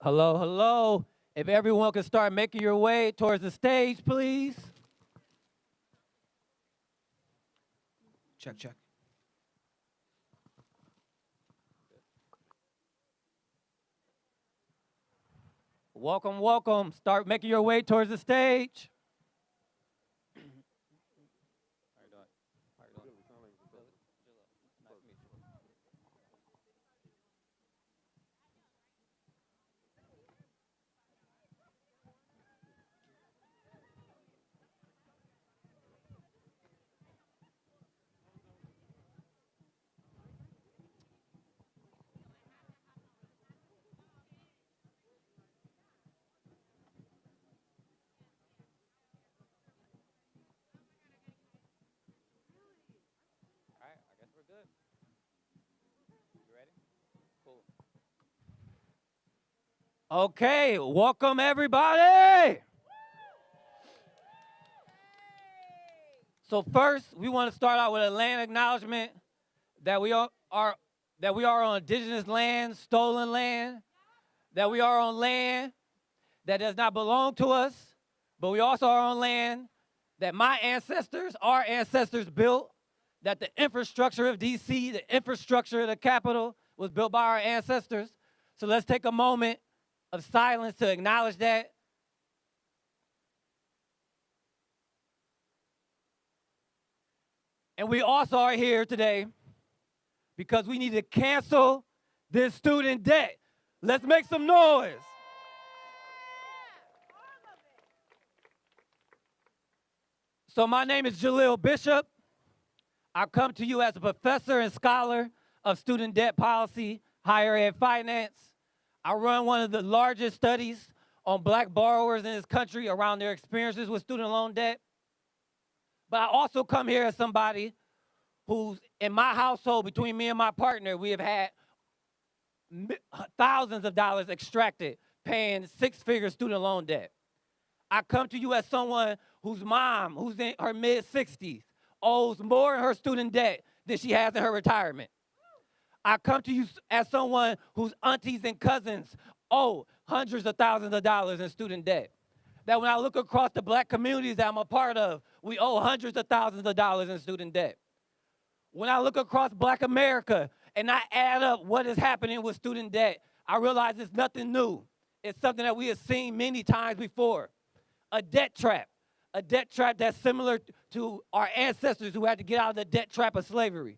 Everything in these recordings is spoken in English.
Hello, hello. If everyone could start making your way towards the stage, please. Check, check. Welcome, welcome. Start making your way towards the stage. All right, I guess we're good. You ready? Cool. Okay, welcome everybody. So first, we want to start out with a land acknowledgement that we are on indigenous land, stolen land, that we are on land that does not belong to us, but we also are on land that my ancestors, our ancestors built, that the infrastructure of DC, the infrastructure of the Capitol was built by our ancestors. So let's take a moment of silence to acknowledge that. And we also are here today because we need to cancel this student debt. Let's make some noise. So my name is Jalil Bishop. I come to you as a professor and scholar of student debt policy, higher ed finance. I run one of the largest studies on black borrowers in this country around their experiences with student loan debt. But I also come here as somebody who's, in my household, between me and my partner, we have had thousands of dollars extracted paying six-figure student loan debt. I come to you as someone whose mom, who's in her mid-60s, owes more in her student debt than she has in her retirement. I come to you as someone whose aunties and cousins owe hundreds of thousands of dollars in student debt. That when I look across the black communities that I'm a part of, we owe hundreds of thousands of dollars in student debt. When I look across black America and I add up what is happening with student debt, I realize it's nothing new. It's something that we have seen many times before. A debt trap that's similar to our ancestors who had to get out of the debt trap of slavery,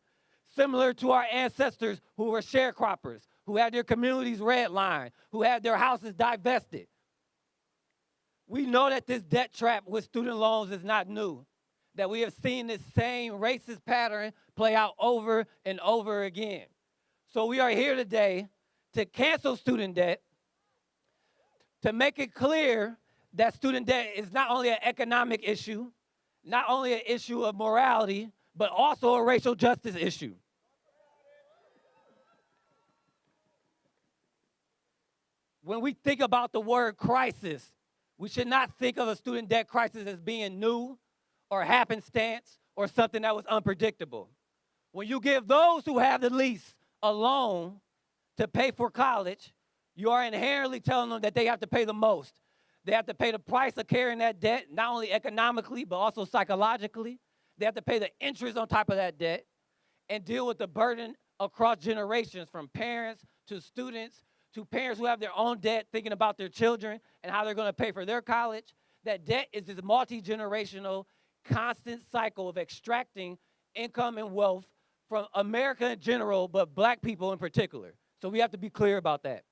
similar to our ancestors who were sharecroppers, who had their communities redlined, who had their houses divested. We know that this debt trap with student loans is not new, that we have seen this same racist pattern play out over and over again. So we are here today to cancel student debt, to make it clear that student debt is not only an economic issue, not only an issue of morality, but also a racial justice issue. When we think about the word crisis, we should not think of a student debt crisis as being new or happenstance or something that was unpredictable. When you give those who have the least a loan to pay for college, you are inherently telling them that they have to pay the most. They have to pay the price of carrying that debt, not only economically, but also psychologically. They have to pay the interest on top of that debt and deal with the burden across generations, from parents to students to parents who have their own debt, thinking about their children and how they're going to pay for their college. That debt is this multi-generational, constant cycle of extracting income and wealth from America in general, but black people in particular. So we have to be clear about that.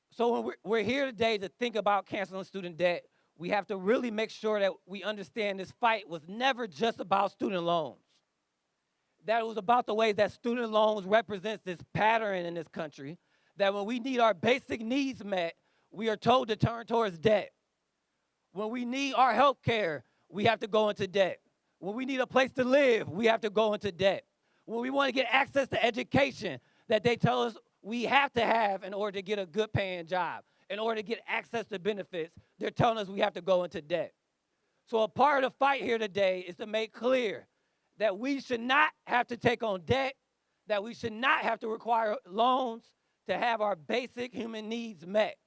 So when we're here today to think about canceling student debt, we have to really make sure that we understand this fight was never just about student loans. That it was about the way that student loans represents this pattern in this country, that when we need our basic needs met, we are told to turn towards debt. When we need our health care, we have to go into debt. When we need a place to live, we have to go into debt. When we want to get access to education, that they tell us we have to have in order to get a good paying job, in order to get access to benefits, they're telling us we have to go into debt. So a part of the fight here today is to make clear that we should not have to take on debt, that we should not have to require loans, to have our basic human needs met.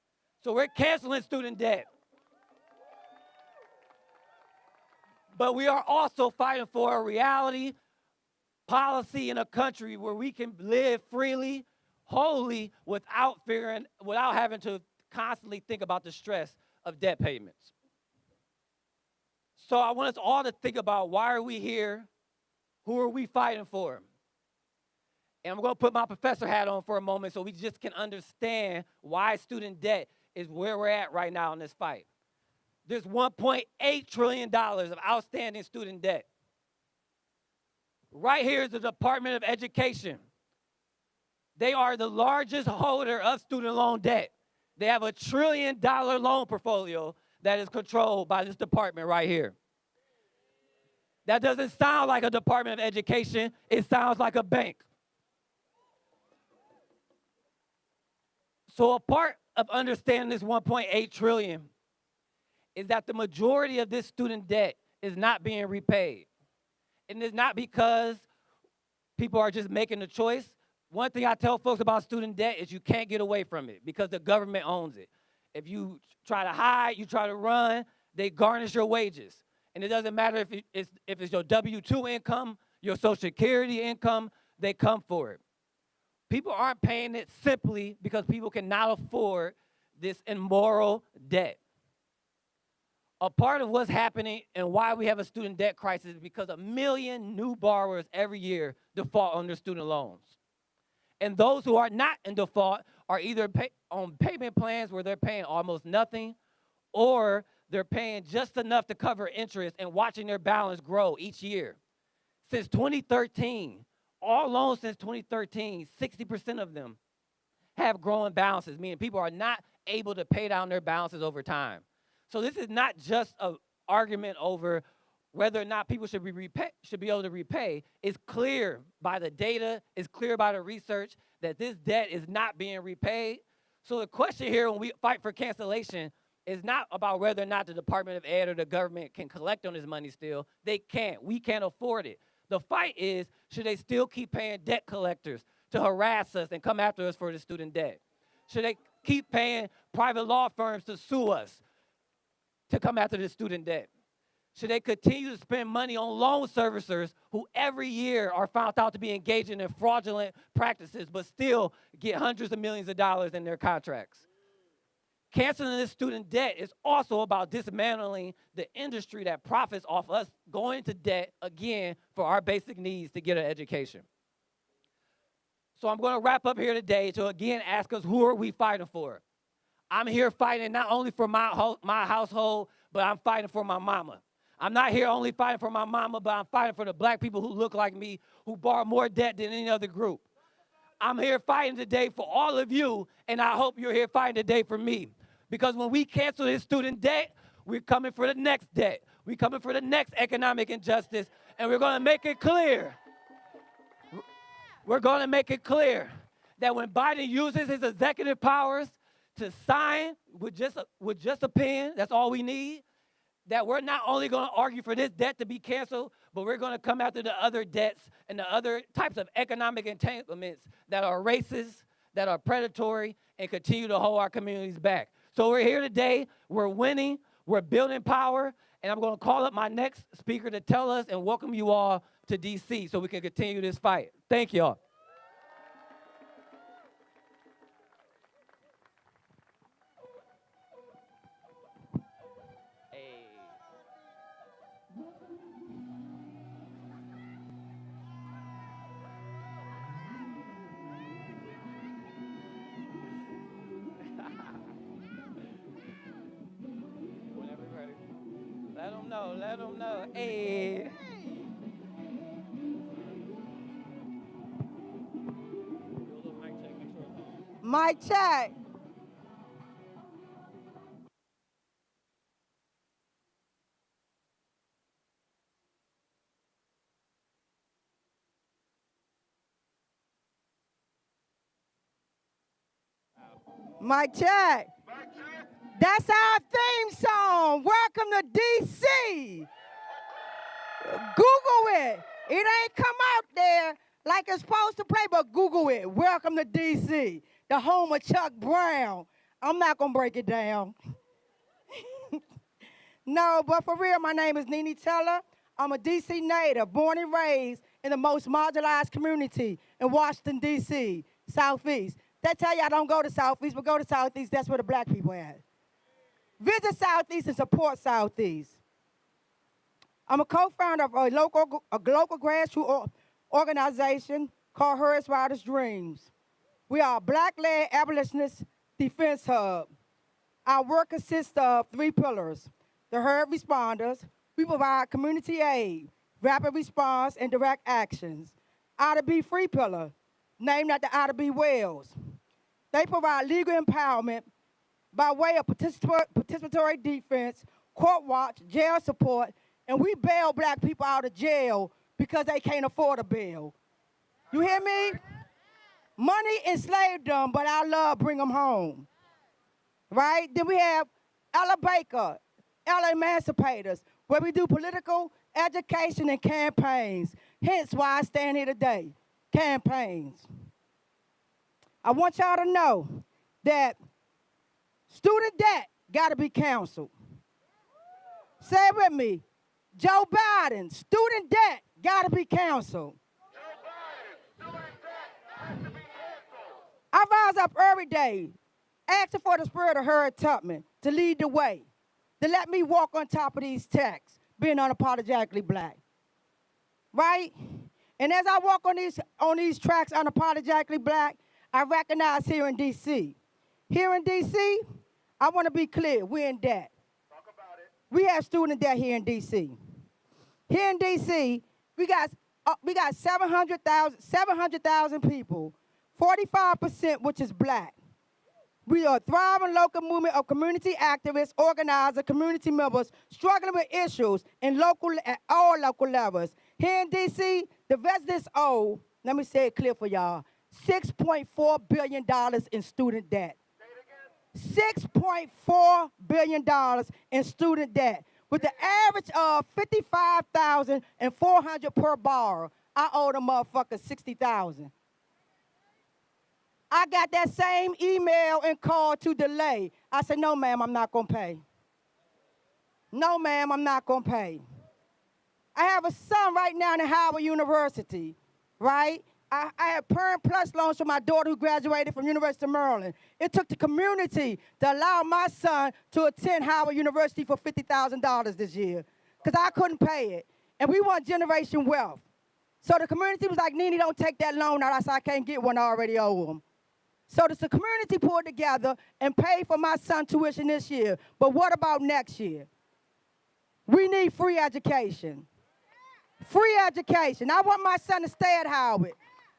So we're canceling student debt. But we are also fighting for a reality policy in a country where we can live freely, wholly, without having to constantly think about the stress of debt payments. So I want us all to think about, why are we here? Who are we fighting for? And I'm going to put my professor hat on for a moment so we just can understand why student debt is where we're at right now in this fight. There's $1.8 trillion of outstanding student debt. Right here is the Department of Education. They are the largest holder of student loan debt. They have $1 trillion loan portfolio that is controlled by this department right here. That doesn't sound like a Department of Education. It sounds like a bank. So a part of understanding this $1.8 trillion is that the majority of this student debt is not being repaid. And it's not because people are just making a choice. One thing I tell folks about student debt is you can't get away from it because the government owns it. If you try to hide, you try to run, they garnish your wages. And it doesn't matter if it's your W-2 income, your Social Security income, they come for it. People aren't paying it simply because people cannot afford this immoral debt. A part of what's happening and why we have a student debt crisis is because 1 million new borrowers every year default on their student loans. And those who are not in default are either on payment plans where they're paying almost nothing, or they're paying just enough to cover interest and watching their balance grow each year. Since 2013, all loans since 2013, 60% of them have growing balances, meaning people are not able to pay down their balances over time. So this is not just an argument over whether or not people should be able to repay. It's clear by the data, it's clear by the research that this debt is not being repaid. So the question here when we fight for cancellation is not about whether or not the Department of Ed or the government can collect on this money still. They can't. We can't afford it. The fight is, should they still keep paying debt collectors to harass us and come after us for the student debt? Should they keep paying private law firms to sue us to come after the student debt? Should they continue to spend money on loan servicers who every year are found out to be engaging in fraudulent practices but still get hundreds of millions of dollars in their contracts? Canceling this student debt is also about dismantling the industry that profits off us going into debt again for our basic needs to get an education. So I'm going to wrap up here today to again ask us, who are we fighting for? I'm here fighting not only for my household, but I'm fighting for my mama. I'm not here only fighting for my mama, but I'm fighting for the black people who look like me, who borrow more debt than any other group. I'm here fighting today for all of you, and I hope you're here fighting today for me. Because when we cancel this student debt, we're coming for the next debt. We're coming for the next economic injustice, and we're going to make it clear. We're going to make it clear that when Biden uses his executive powers to sign with just a pen, that's all we need, that we're not only going to argue for this debt to be canceled, but we're going to come after the other debts and the other types of economic entanglements that are racist, that are predatory, and continue to hold our communities back. So we're here today, we're winning, we're building power, and I'm going to call up my next speaker to tell us and welcome you all to D.C. so we can continue this fight. Thank you all. Let them know. Hey. Mic check. Mic check. That's our theme song. Welcome to D.C. Google it. It ain't come out there like it's supposed to play, but Google it. Welcome to D.C. the home of Chuck Brown. I'm not going to break it down. No, but for real, my name is Nene Teller. I'm a D.C. native, born and raised in the most marginalized community in Washington, D.C., Southeast. They tell y'all don't go to Southeast, but go to Southeast. That's where the black people at. Visit Southeast and support Southeast. I'm a co-founder of a local grassroots organization called Hers Wildest Dreams. We are a black-led abolitionist defense hub. Our work consists of 3 pillars. The herd responders. We provide community aid, rapid response, and direct actions. I2B free pillar, named after I2B Wells. They provide legal empowerment by way of participatory defense, court watch, jail support, and we bail black people out of jail because they can't afford a bail. You hear me? Money enslaved them, but our love bring them home. Right? Then we have Ella Baker, Ella Emancipators, where we do political education and campaigns. Hence why I stand here today, campaigns. I want y'all to know that student debt got to be canceled. Say it with me. Joe Biden, student debt got to be canceled. I rise up every day asking for the spirit of Harriet Tubman to lead the way, to let me walk on top of these texts, being unapologetically black. Right? And as I walk on these tracks unapologetically black, I recognize here in D.C. Here in D.C., I want to be clear, we're in debt. Talk about it. We have student debt here in D.C. Here in D.C., we got 700,000 people, 45% which is black. We are a thriving local movement of community activists, organizers, community members struggling with issues at all local levels. Here in D.C., the residents owe, let me say it clear for y'all, $6.4 billion in student debt. $6.4 billion in student debt. With the average of $55,400 per borrower, I owe the motherfucker $60,000. I got that same email and call to delay. I said, no, ma'am, I'm not going to pay. No, ma'am, I'm not going to pay. I have a son right now in Howard University, right? I have Parent Plus loans for my daughter who graduated from University of Maryland. It took the community to allow my son to attend Howard University for $50,000 this year because I couldn't pay it. And we want generation wealth. So the community was like, Nene, don't take that loan out. I said, I can't get one, I already owe them. So the community pulled together and paid for my son's tuition this year. But what about next year? We need free education. Free education. I want my son to stay at Howard.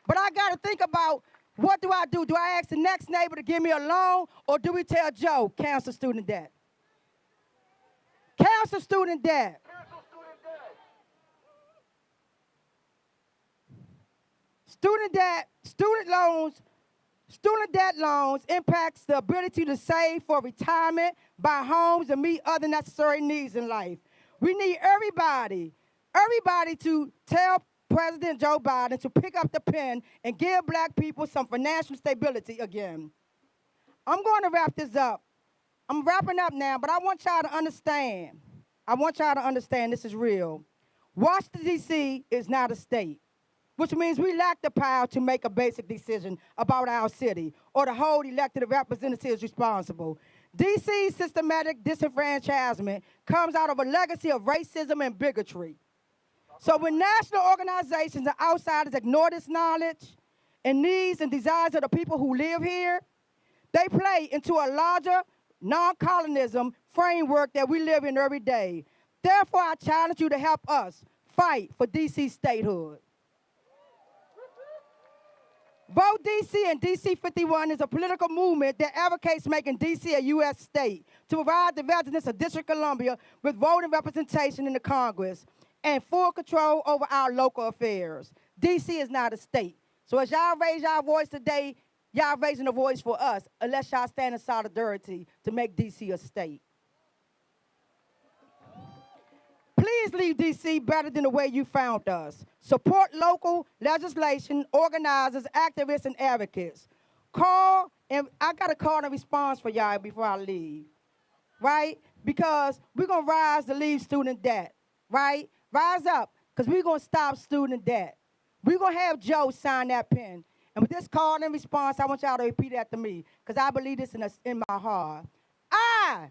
But I got to think about, what do I do? Do I ask the next neighbor to give me a loan, or do we tell Joe, cancel student debt? Cancel student debt. Student debt, student debt loans impacts the ability to save for retirement, buy homes, and meet other necessary needs in life. We need everybody to tell President Joe Biden to pick up the pen and give black people some financial stability again. I'm going to wrap this up. I'm wrapping up now, but I want y'all to understand. I want y'all to understand this is real. Washington, D.C. is not a state, which means we lack the power to make a basic decision about our city or to hold elected representatives responsible. D.C.'s systematic disenfranchisement comes out of a legacy of racism and bigotry. So when national organizations and outsiders ignore this knowledge and needs and desires of the people who live here, they play into a larger non-colonism framework that we live in every day. Therefore, I challenge you to help us fight for D.C. statehood. Vote D.C. and D.C. 51 is a political movement that advocates making D.C. a U.S. state to provide the residents of District of Columbia with voting representation in the Congress and full control over our local affairs. D.C. is not a state. So as y'all raise y'all voice today, y'all raising a voice for us, unless y'all stand in solidarity to make D.C. a state. Please leave D.C. better than the way you found us. Support local legislation, organizers, activists, and advocates. call, and I got a call and response for y'all before I leave, right? Because we're going to rise to leave student debt, right? Rise up, because we're going to stop student debt. We're going to have Joe sign that pen. And with this call and response, I want y'all to repeat it after me, because I believe this in my heart. I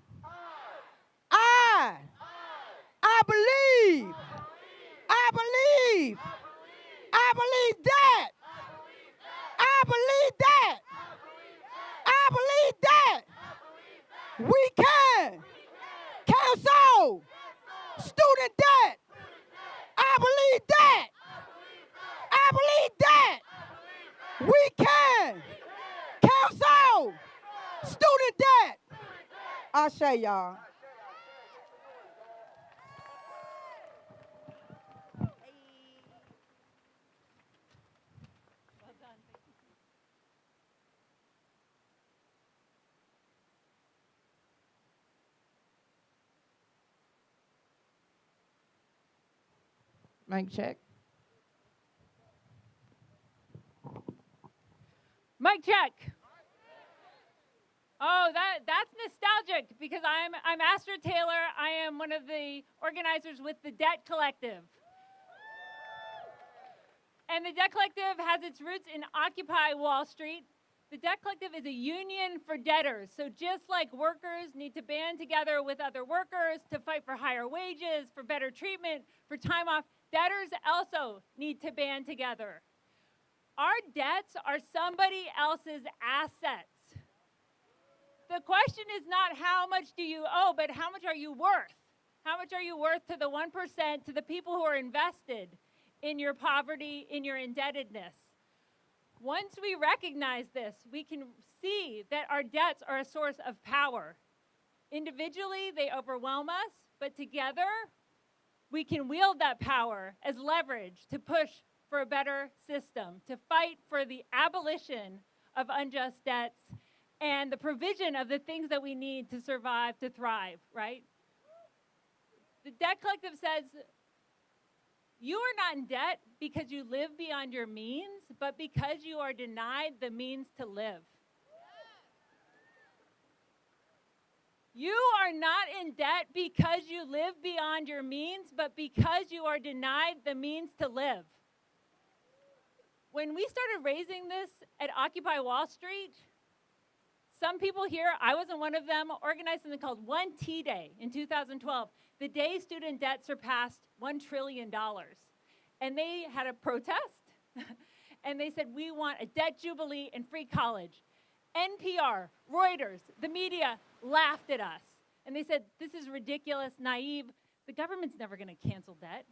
believe. I believe. I believe that. I believe that. I believe that. We can cancel student debt. I believe that. I believe that. We can cancel student debt. I'll show y'all. Mic check. Mic check. Oh, that's nostalgic because I'm Astrid Taylor. I am one of the organizers with the Debt Collective. And the Debt Collective has its roots in Occupy Wall Street. The Debt Collective is a union for debtors. So just like workers need to band together with other workers to fight for higher wages, for better treatment, for time off, debtors also need to band together. Our debts are somebody else's assets. The question is not how much do you owe, but how much are you worth? How much are you worth to the 1%, to the people who are invested in your poverty, in your indebtedness? Once we recognize this, we can see that our debts are a source of power. Individually, they overwhelm us, but together, we can wield that power as leverage to push for a better system, to fight for the abolition of unjust debts and the provision of the things that we need to survive, to thrive, right? The Debt Collective says, you are not in debt because you live beyond your means, but because you are denied the means to live. You are not in debt because you live beyond your means, but because you are denied the means to live. When we started raising this at Occupy Wall Street, some people here, I wasn't one of them, organized something called 1T Day in 2012, the day student debt surpassed $1 trillion. And they had a protest, and they said, we want a debt jubilee and free college. NPR, Reuters, the media laughed at us. And they said, this is ridiculous, naive. The government's never going to cancel debt.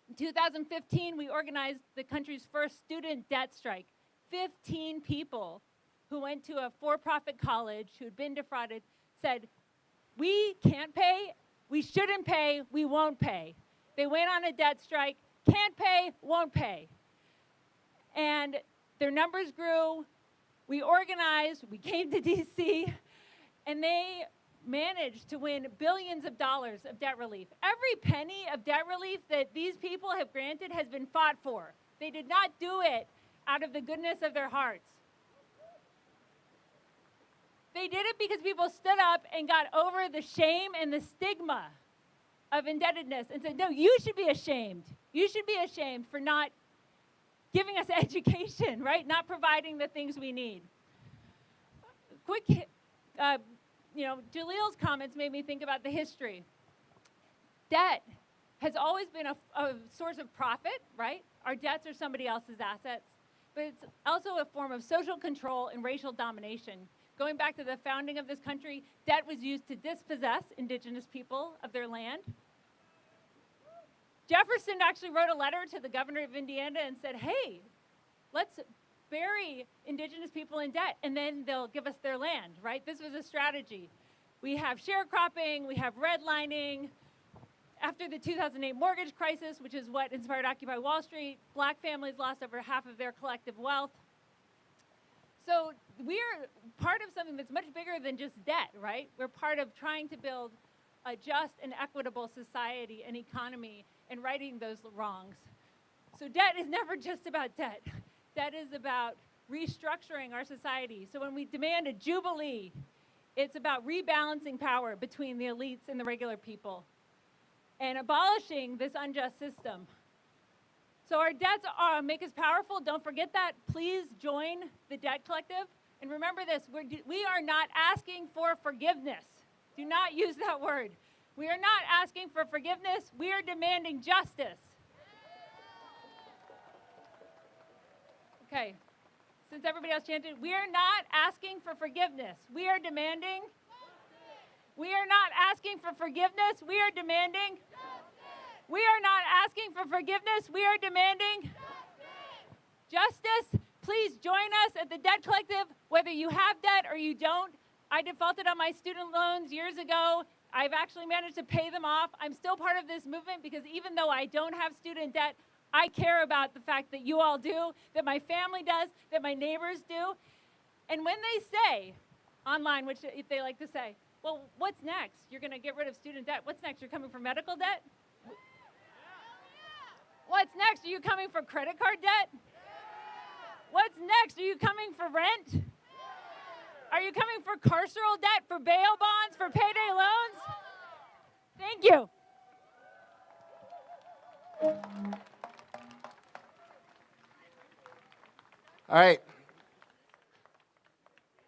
In 2015, we organized the country's first student debt strike. 15 people who went to a for-profit college who had been defrauded said, we can't pay, we shouldn't pay, we won't pay. They went on a debt strike, can't pay, won't pay. And their numbers grew. We organized, we came to DC, and they managed to win billions of dollars of debt relief. Every penny of debt relief that these people have granted has been fought for. They did not do it out of the goodness of their hearts. They did it because people stood up and got over the shame and the stigma of indebtedness and said, no, you should be ashamed. You should be ashamed for not giving us education, right? Not providing the things we need. Quick, Jalil's comments made me think about the history. Debt has always been a source of profit, right? Our debts are somebody else's assets, but it's also a form of social control and racial domination. Going back to the founding of this country, debt was used to dispossess indigenous people of their land. Jefferson actually wrote a letter to the governor of Indiana and said, hey, let's bury indigenous people in debt, and then they'll give us their land, right? This was a strategy. We have sharecropping, we have redlining. After the 2008 mortgage crisis, which is what inspired Occupy Wall Street, black families lost over half of their collective wealth. So we're part of something that's much bigger than just debt, right? We're part of trying to build a just and equitable society and economy and righting those wrongs. So debt is never just about debt. Debt is about restructuring our society. So when we demand a jubilee, it's about rebalancing power between the elites and the regular people and abolishing this unjust system. So our debts make us powerful. Don't forget that. Please join the debt collective. And remember this, we are not asking for forgiveness. Do not use that word. We are not asking for forgiveness. We are demanding justice. Okay. Since everybody else chanted, we are not asking for forgiveness. We are demanding. We are not asking for forgiveness. We are demanding. We are not asking for forgiveness. We are demanding justice. Please join us at the Debt Collective, whether you have debt or you don't. I defaulted on my student loans years ago. I've actually managed to pay them off. I'm still part of this movement because even though I don't have student debt, I care about the fact that you all do, that my family does, that my neighbors do. And when they say online, which they like to say, well, what's next? You're going to get rid of student debt. What's next? You're coming for medical debt? What's next? Are you coming for credit card debt? What's next? Are you coming for rent? Are you coming for carceral debt, for bail bonds, for payday loans? Thank you. All right.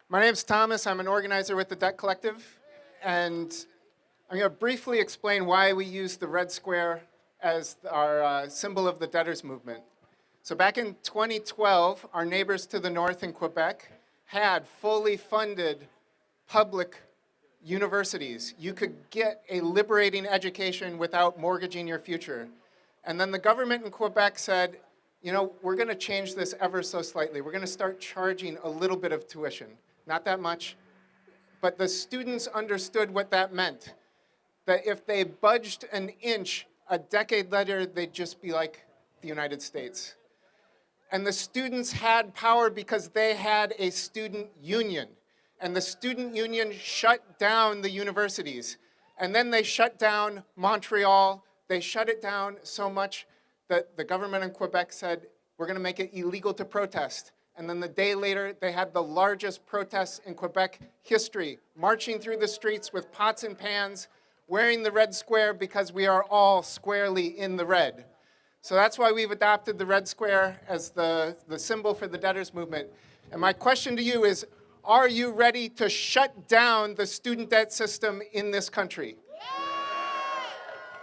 My name's Thomas. I'm an organizer with the Debt Collective, and I'm going to briefly explain why we use the red square as our symbol of the debtors movement. So back in 2012, our neighbors to the north in Quebec had fully funded public universities. You could get a liberating education without mortgaging your future. And then the government in Quebec said, you know, we're going to change this ever so slightly. We're going to start charging a little bit of tuition. Not that much. But the students understood what that meant. That if they budged an inch, a decade later, they'd just be like the United States. And the students had power because they had a student union. And the student union shut down the universities. And then they shut down Montreal. They shut it down so much that the government in Quebec said, we're going to make it illegal to protest. And then the day later, they had the largest protests in Quebec history, marching through the streets with pots and pans, wearing the red square because we are all squarely in the red. So that's why we've adopted the red square as the symbol for the debtors movement. And my question to you is, are you ready to shut down the student debt system in this country?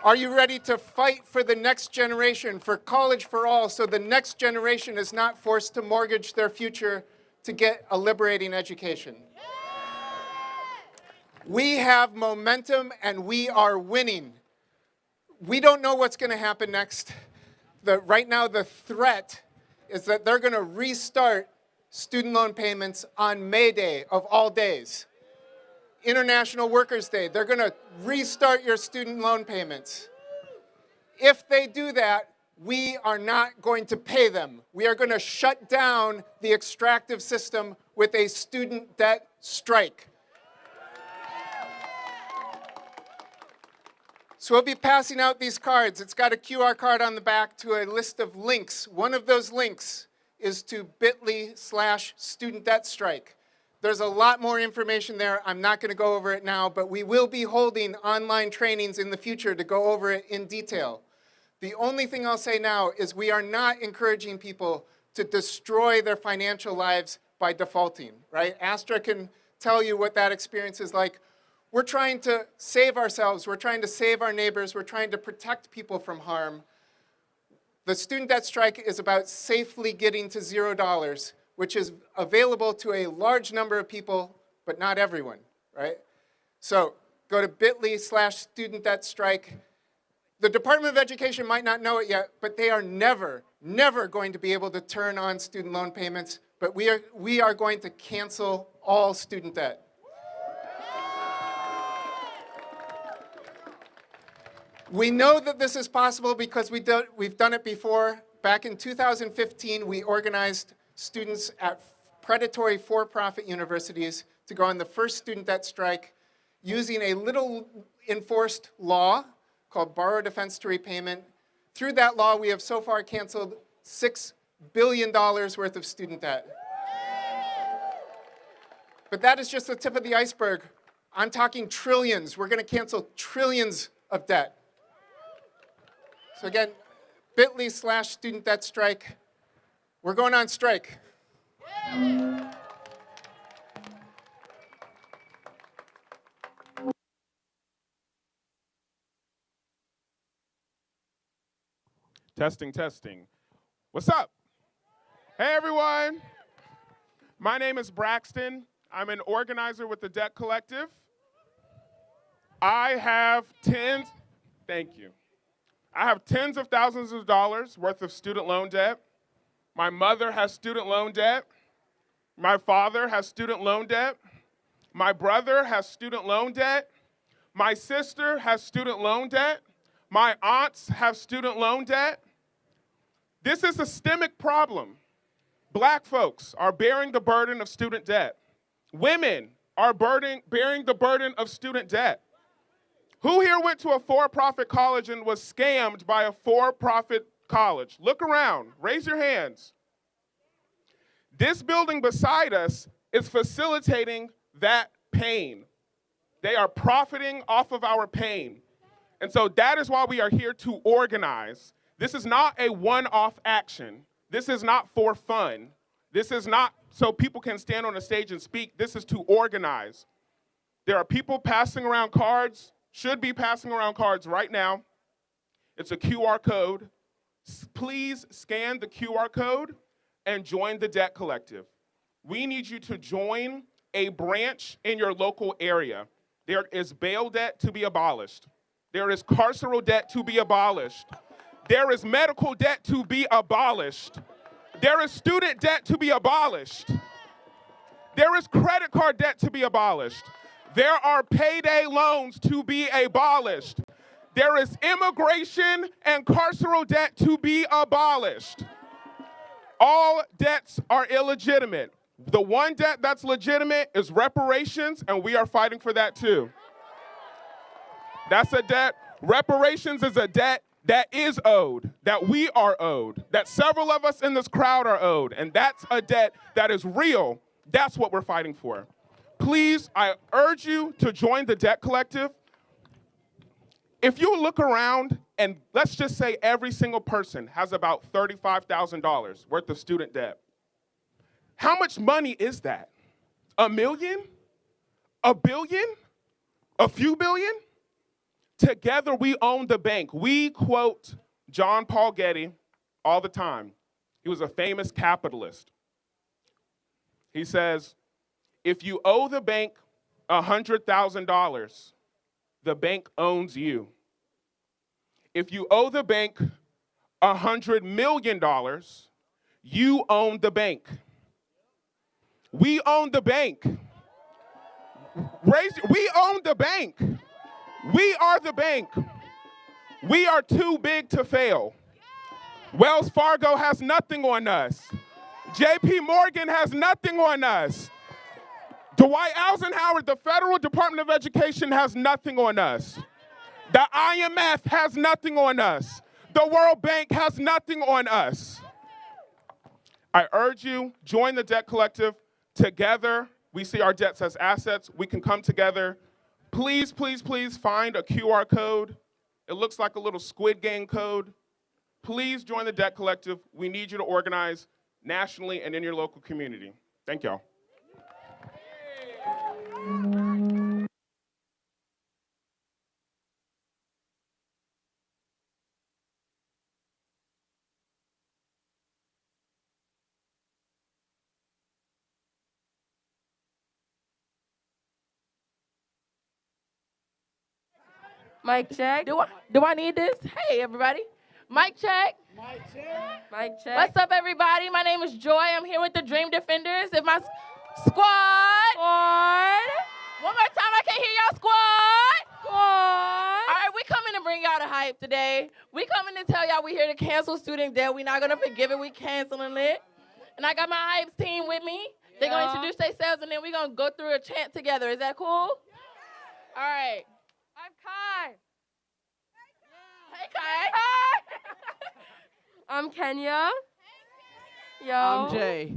Are you ready to fight for the next generation, for college for all, so the next generation is not forced to mortgage their future to get a liberating education? We have momentum and we are winning. We don't know what's going to happen next. Right now the threat is that they're going to restart student loan payments on May Day of all days. International Workers' Day, they're going to restart your student loan payments. If they do that, we are not going to pay them. We are going to shut down the extractive system with a student debt strike. So we'll be passing out these cards. It's got a QR code on the back to a list of links. One of those links is to bit.ly/student debt strike. There's a lot more information there. I'm not going to go over it now, but we will be holding online trainings in the future to go over it in detail. The only thing I'll say now is we are not encouraging people to destroy their financial lives by defaulting, right? Astra can tell you what that experience is like. We're trying to save ourselves. We're trying to save our neighbors. We're trying to protect people from harm. The student debt strike is about safely getting to $0, which is available to a large number of people, but not everyone, right? So go to bit.ly/student debt strike. The Department of Education might not know it yet, but they are never going to be able to turn on student loan payments, but we are going to cancel all student debt. We know that this is possible because we've done it before. Back in 2015, we organized students at predatory for-profit universities to go on the first student debt strike using a little enforced law called Borrower Defense to Repayment. Through that law, we have so far canceled $6 billion worth of student debt. But that is just the tip of the iceberg. I'm talking trillions. We're going to cancel trillions of debt. So again, bit.ly/student debt strike. We're going on strike. Testing, testing. What's up? Hey, everyone. My name is Braxton. I'm an organizer with the Debt Collective. I have tens of thousands of dollars worth of student loan debt. My mother has student loan debt. My father has student loan debt. My brother has student loan debt. My sister has student loan debt. My aunts have student loan debt. This is a systemic problem. Black folks are bearing the burden of student debt. Women are bearing the burden of student debt. Who here went to a for-profit college and was scammed by a for-profit college? Look around, raise your hands. This building beside us is facilitating that pain. They are profiting off of our pain. And so that is why we are here to organize. This is not a one-off action. This is not for fun. This is not so people can stand on a stage and speak. This is to organize. There are people passing around cards, should be passing around cards right now. It's a QR code. Please scan the QR code and join the Debt Collective. We need you to join a branch in your local area. There is bail debt to be abolished. There is carceral debt to be abolished. There is medical debt to be abolished. There is student debt to be abolished. There is credit card debt to be abolished. There are payday loans to be abolished. There is immigration and carceral debt to be abolished. All debts are illegitimate. The one debt that's legitimate is reparations, and we are fighting for that too. That's a debt. Reparations is a debt that is owed, that we are owed, that several of us in this crowd are owed, and that's a debt that is real. That's what we're fighting for. Please, I urge you to join the Debt Collective. If you look around, and let's just say every single person has about $35,000 worth of student debt. How much money is that? $1 million? $1 billion? A few billion? Together we own the bank. We quote John Paul Getty all the time. He was a famous capitalist. He says, if you owe the bank $100,000, the bank owns you. If you owe the bank $100 million, you own the bank. We own the bank. We own the bank. We are the bank. We are too big to fail. Wells Fargo has nothing on us. JP Morgan has nothing on us. Dwight Eisenhower, the Federal Department of Education, has nothing on us. The IMF has nothing on us. The World Bank has nothing on us. I urge you, join the Debt Collective. Together, we see our debts as assets. We can come together. Please, please, please find a QR code. It looks like a little Squid Game code. Please join the Debt Collective. We need you to organize nationally and in your local community. Thank y'all. Mic check. Do I need this? Hey, everybody. Mic check. Mic check. Mic check. What's up, everybody? My name is Joy. I'm here with the Dream Defenders. If my squad. One more time. I can't hear y'all. Squad. All right, we coming to bring y'all the hype today. We coming to tell y'all we here to cancel student debt. We're not going to forgive it. We canceling it. And I got my hype team with me. They're going to introduce themselves, and then we're going to go through a chant together. Is that cool? All right. I'm Kai. Hey, Kai. I'm Kenya. Yo. I'm Jay.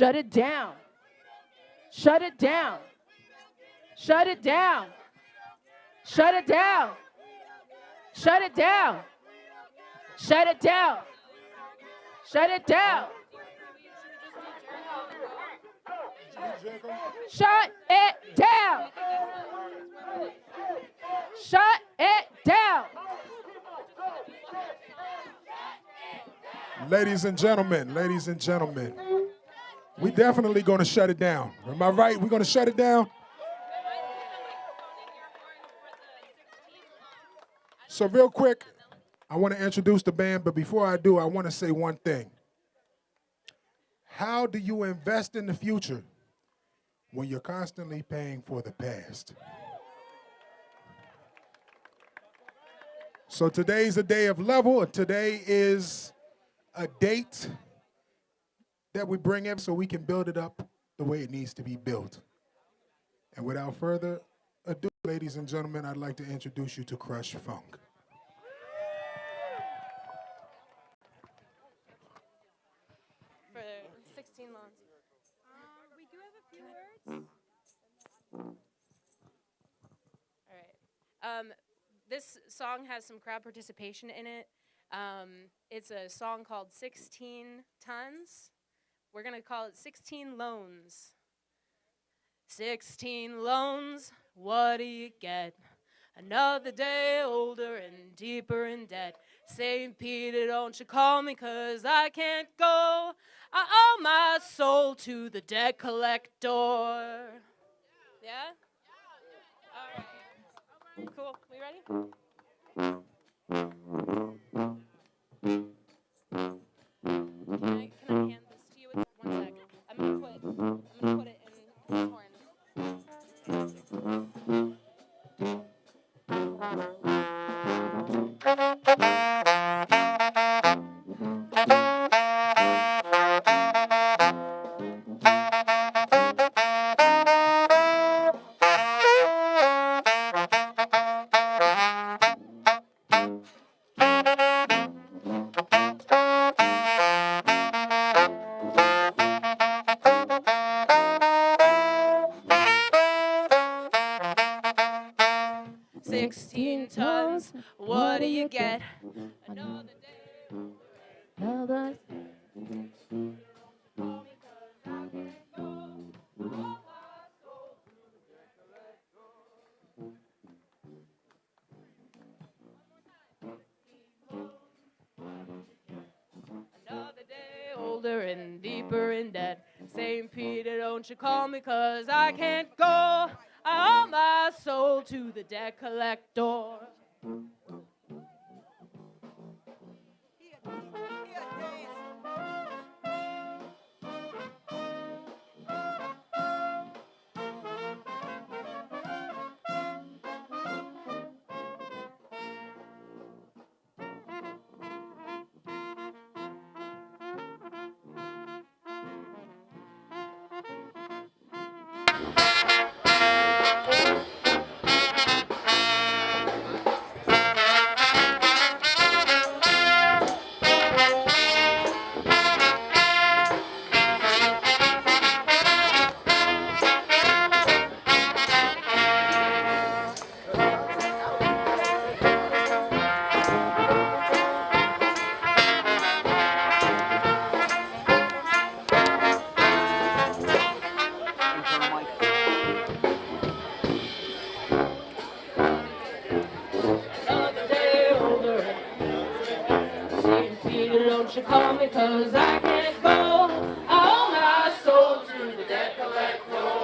Shut it down. Shut it down. Shut it down. Shut it down. Shut it down. Shut it down. Shut it down. Shut it down. Shut it down. Ladies and gentlemen, we definitely going to shut it down. Am I right? We're going to shut it down? So real quick, I want to introduce the band, but before I do, I want to say one thing. How do you invest in the future when you're constantly paying for the past? So today's a day of level. Today is a date that we bring in so we can build it up the way it needs to be built. And without further ado, ladies and gentlemen, I'd like to introduce you to Crush Funk. For 16 loans. We do have a few words. All right. This song has some crowd participation in it. It's a song called 16 Tons. We're going to call it 16 Loans. 16 loans, what do you get? Another day older and deeper in debt. St. Peter, don't you call me 'cause I can't go. I owe my soul to the debt collector. Yeah? All right. Cool. We ready? Can I hand this to you? One sec. I'm gonna put it in his horn. 16 tons, what do you get? Another day. Another. Another day older and deeper in debt. St. Peter, don't you call me 'cause I can't go. I owe my soul to the debt collector. Another day older. St. Peter, don't you call me 'cause I can't go. I owe my soul to the debt collector.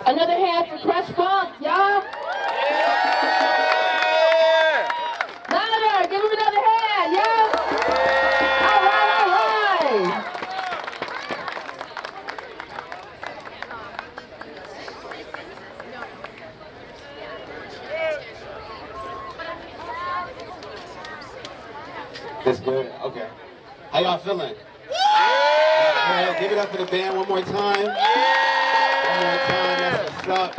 Another hand for Crush Funk, y'all. Louder, give him another hand, y'all. All right. That's good. Okay. How y'all feeling? Yeah. Give it up for the band one more time. One more time. That's what's up.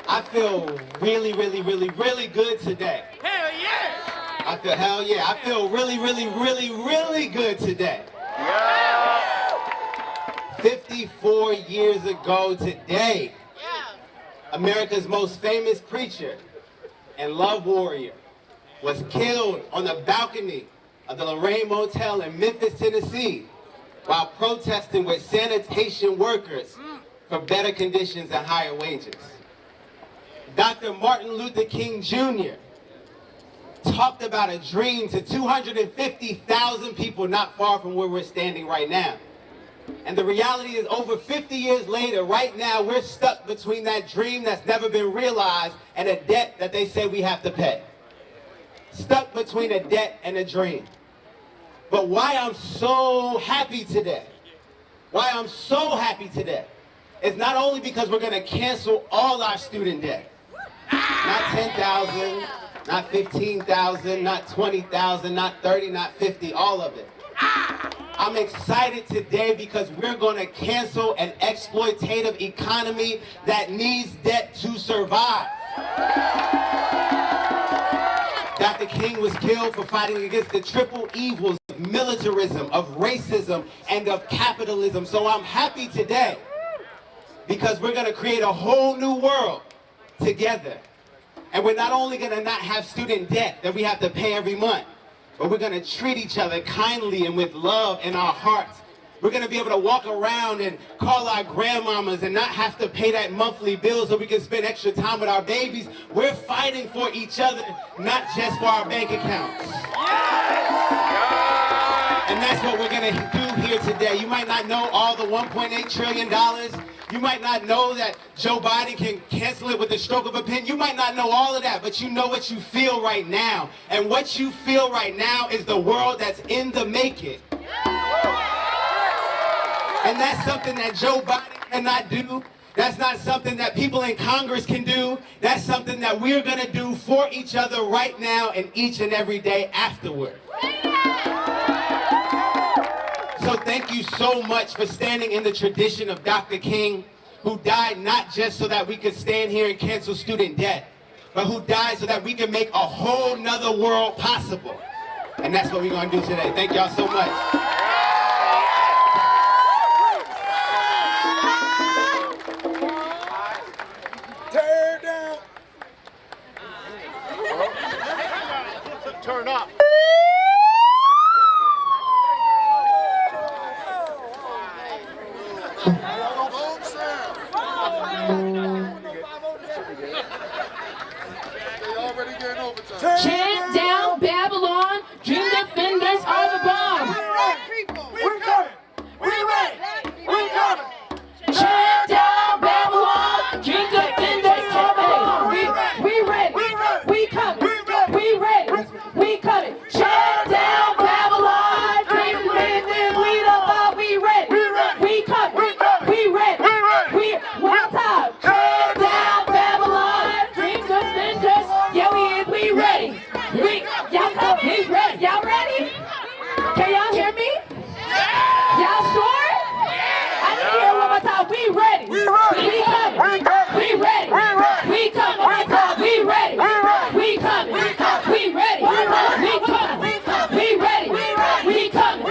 I feel really, really, really, really good today. Hell yeah! I feel really, really, really, really good today. 54 years ago today, America's most famous preacher and love warrior was killed on the balcony of the Lorraine Motel in Memphis, Tennessee, while protesting with sanitation workers for better conditions and higher wages. Dr. Martin Luther King Jr. talked about a dream to 250,000 people not far from where we're standing right now. And the reality is, over 50 years later, right now, we're stuck between that dream that's never been realized and a debt that they say we have to pay. Stuck between a debt and a dream. But why I'm so happy today, is not only because we're going to cancel all our student debt. Not 10,000, not 15,000, not 20,000, not 30, not 50, all of it. I'm excited today because we're going to cancel an exploitative economy that needs debt to survive. Dr. King was killed for fighting against the triple evils of militarism, of racism, and of capitalism. So I'm happy today because we're going to create a whole new world together. And we're not only going to not have student debt that we have to pay every month, but we're going to treat each other kindly and with love in our hearts. We're going to be able to walk around and call our grandmamas and not have to pay that monthly bill so we can spend extra time with our babies. We're fighting for each other, not just for our bank accounts. And that's what we're going to do here today. You might not know all the $1.8 trillion. You might not know that Joe Biden can cancel it with the stroke of a pen. You might not know all of that, but you know what you feel right now. And what you feel right now is the world that's in the making. And that's something that Joe Biden cannot do. That's not something that people in Congress can do. That's something that we're going to do for each other right now and each and every day afterward. So thank you so much for standing in the tradition of Dr. King, who died not just so that we could stand here and cancel student debt, but who died so that we can make a whole nother world possible. And that's what we're going to do today. Thank y'all so much. Tear down. Turn up. Chant down Babylon, dream defenders are the bomb. We're coming. We're ready. We're coming. Chant down Babylon, dream defenders are the bomb. We ready. We coming. We ready. We coming. Chant down Babylon, dream defenders, we the bomb. We ready. We coming. We ready. We one time. Chant down Babylon, dream defenders. Yeah, we ready. Y'all come, we ready. Y'all ready? Can y'all hear me? Y'all sure? I need to hear one more time. We ready. We coming. We ready. We coming. One time. We ready. We coming. We ready. We coming. We ready. We coming.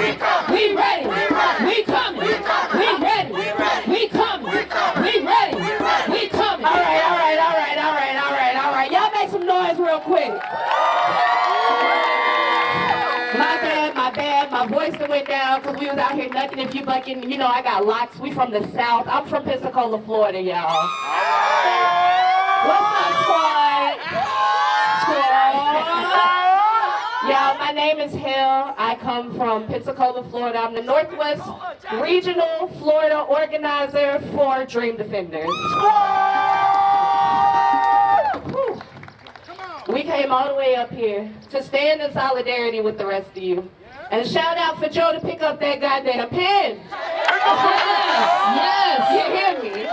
We ready. We coming. We ready. We coming. We ready. We coming. All right. Y'all make some noise real quick. My bad, my voice went down because we was out here nothing if you bucking. You know, I got locks. We from the South. I'm from Pensacola, Florida, y'all. What's up, squad? Y'all, my name is Hill. I come from Pensacola, Florida. I'm the Northwest Regional Florida organizer for Dream Defenders. Whew. We came all the way up here to stand in solidarity with the rest of you. And shout out for Joe to pick up that goddamn pen. Yes, you hear me?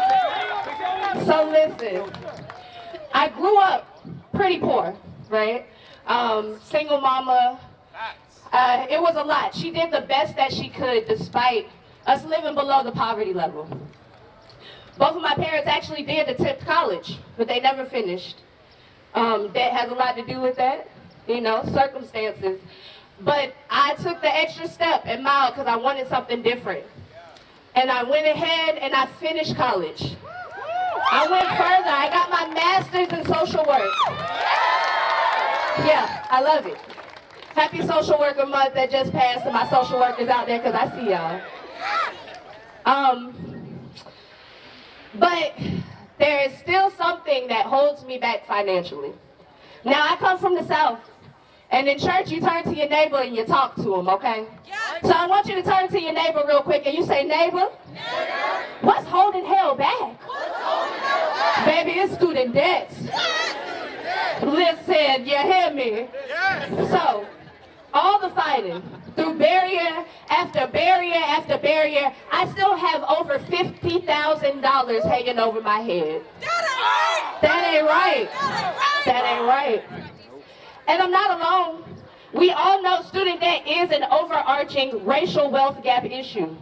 So listen, I grew up pretty poor, right? Single mama. It was a lot. She did the best that she could despite us living below the poverty level. Both of my parents actually did attempt college, but they never finished. That has a lot to do with that, you know, circumstances. But I took the extra step and mile because I wanted something different. And I went ahead and I finished college. I went further. I got my master's in social work. Yeah, I love it. Happy Social Worker Month that just passed to my social workers out there because I see y'all. But there is still something that holds me back financially. Now, I come from the South, and in church, you turn to your neighbor and you talk to him, okay? So I want you to turn to your neighbor real quick, and you say, neighbor, what's holding hell back? Baby, it's student debts. Listen, you hear me? So, all the fighting, through barrier after barrier after barrier, I still have over $50,000 hanging over my head. That ain't right. That ain't right. And I'm not alone. We all know student debt is an overarching racial wealth gap issue.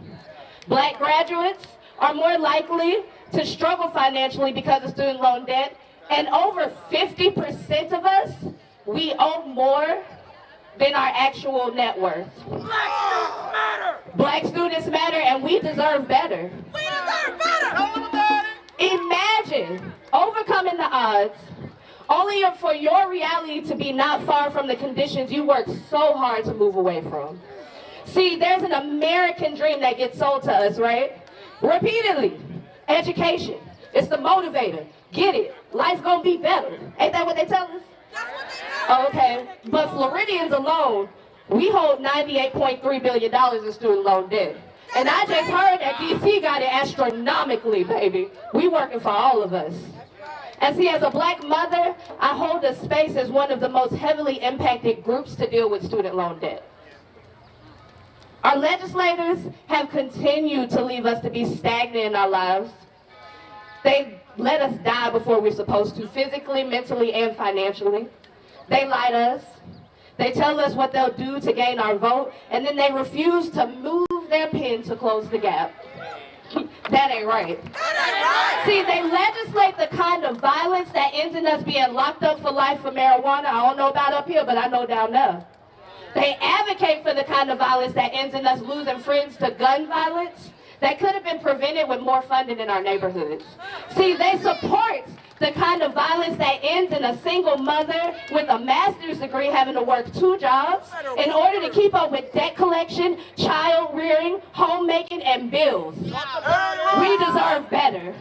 Black graduates are more likely to struggle financially because of student loan debt, and over 50% of us, we owe more than our actual net worth. Black students matter! Black students matter, and we deserve better. We deserve better! Imagine overcoming the odds, only for your reality to be not far from the conditions you worked so hard to move away from. See, there's an American dream that gets sold to us, right? Repeatedly. Education. It's the motivator. Get it. Life's gonna be better. Ain't that what they tell us? Okay, but Floridians alone, we hold $98.3 billion in student loan debt. And I just heard that DC got it astronomically, baby. We working for all of us. And see, as a black mother, I hold a space as one of the most heavily impacted groups to deal with student loan debt. Our legislators have continued to leave us to be stagnant in our lives. They let us die before we're supposed to, physically, mentally, and financially. They lie to us. They tell us what they'll do to gain our vote, and then they refuse to move their pen to close the gap. That ain't right. See, they legislate the kind of violence that ends in us being locked up for life for marijuana. I don't know about up here, but I know down there. They advocate for the kind of violence that ends in us losing friends to gun violence that could have been prevented with more funding in our neighborhoods. See, they support the kind of violence that ends in a single mother with a master's degree having to work 2 jobs in order to keep up with debt collection, child rearing, homemaking, and bills. We deserve better.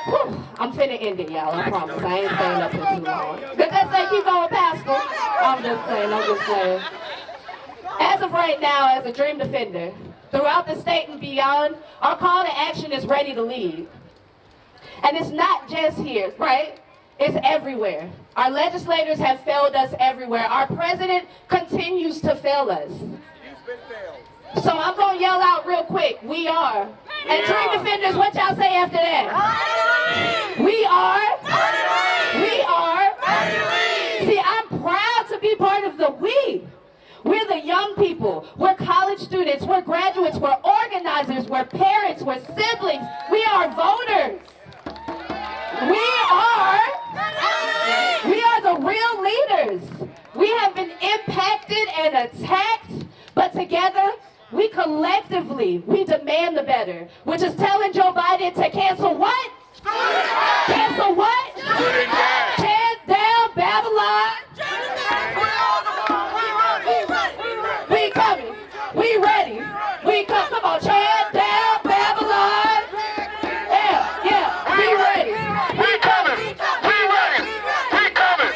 Whew, I'm finna end it, y'all, I promise. I ain't staying up here too long. But that's say keep going, Pastor. I'm just playing. As of right now, as a Dream Defender, throughout the state and beyond, our call to action is ready to lead. And it's not just here, right? It's everywhere. Our legislators have failed us everywhere. Our president continues to fail us. So I'm going to yell out real quick, we are. And Dream Defenders, what y'all say after that? We are. We are. See, I'm proud to be part of the we. We're the young people. We're college students. We're graduates. We're organizers. We're parents. We're siblings. We are voters. We are the real leaders. We have been impacted and attacked, but together, we collectively, we demand the better, which is telling Joe Biden to cancel what? Cancel what? Tear down Babylon. We coming. We ready. We come. Come on, tear down Babylon. Yeah. We ready. We coming. We ready. We coming.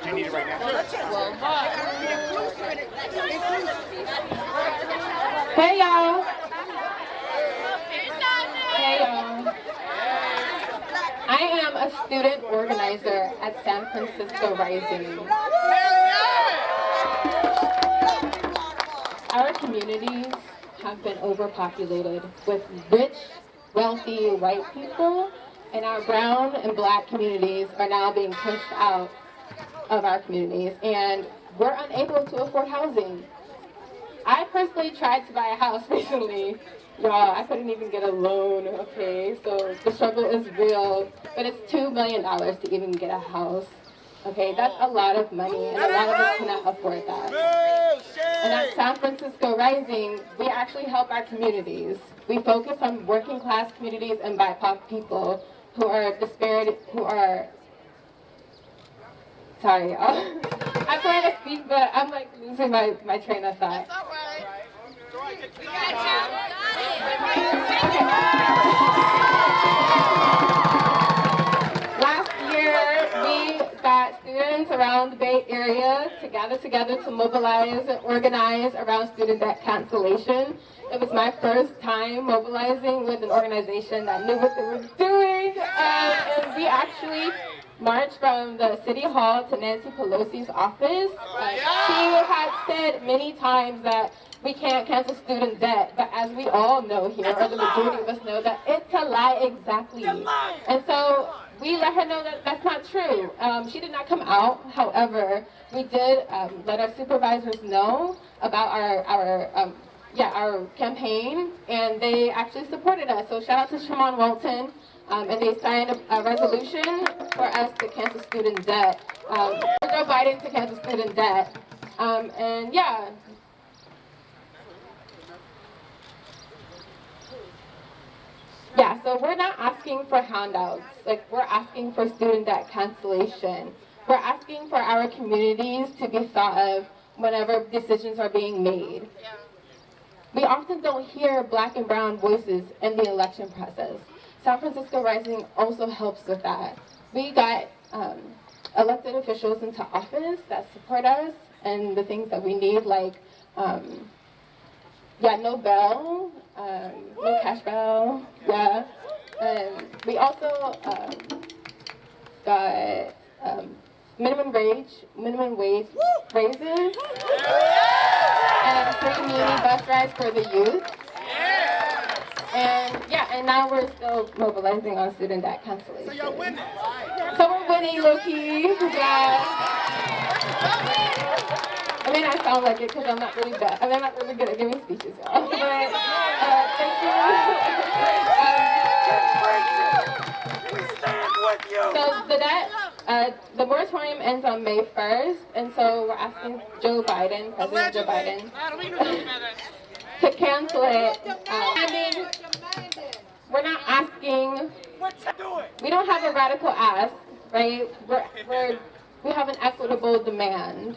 Do you need it right now? Hey y'all. Hey y'all. I am a student organizer at San Francisco Rising. Our communities have been overpopulated with rich, wealthy white people, and our brown and black communities are now being pushed out of our communities, and we're unable to afford housing. I personally tried to buy a house recently. Y'all, I couldn't even get a loan, okay? So the struggle is real, but it's $2 million to even get a house. Okay, that's a lot of money, and a lot of us cannot afford that. And at San Francisco Rising, we actually help our communities. We focus on working class communities and BIPOC people who are disparate, who are, sorry, y'all. I'm trying to speak, but I'm like losing my train of thought. That's all right. Last year, we got students around the Bay Area to gather together to mobilize and organize around student debt cancellation. It was my first time mobilizing with an organization that knew what they were doing, and we actually marched from the City Hall to Nancy Pelosi's office. She had said many times that we can't cancel student debt, but as we all know here, or the majority of us know, that it's a lie exactly. And so we let her know that that's not true. She did not come out. However, we did let our supervisors know about our campaign, and they actually supported us. So shout out to Shimon Walton, and they signed a resolution for us to cancel student debt, for Joe Biden to cancel student debt, and yeah. Yeah, so we're not asking for handouts. Like, we're asking for student debt cancellation. We're asking for our communities to be thought of whenever decisions are being made. We often don't hear black and brown voices in the election process. San Francisco Rising also helps with that. We got elected officials into office that support us and the things that we need, like, no bail, no cash bail, yeah. We also got minimum wage raises, and free community bus rides for the youth. And now we're still mobilizing on student debt cancellation. So you're winning. So we're winning, low-key, yeah. I mean, I sound like it because I'm not really bad. I mean, I'm not really good at giving speeches, y'all. But thank you. So the moratorium ends on May 1st, and so we're asking President Joe Biden, to cancel it. I mean, we're not asking. We don't have a radical ask, right? We have an equitable demand.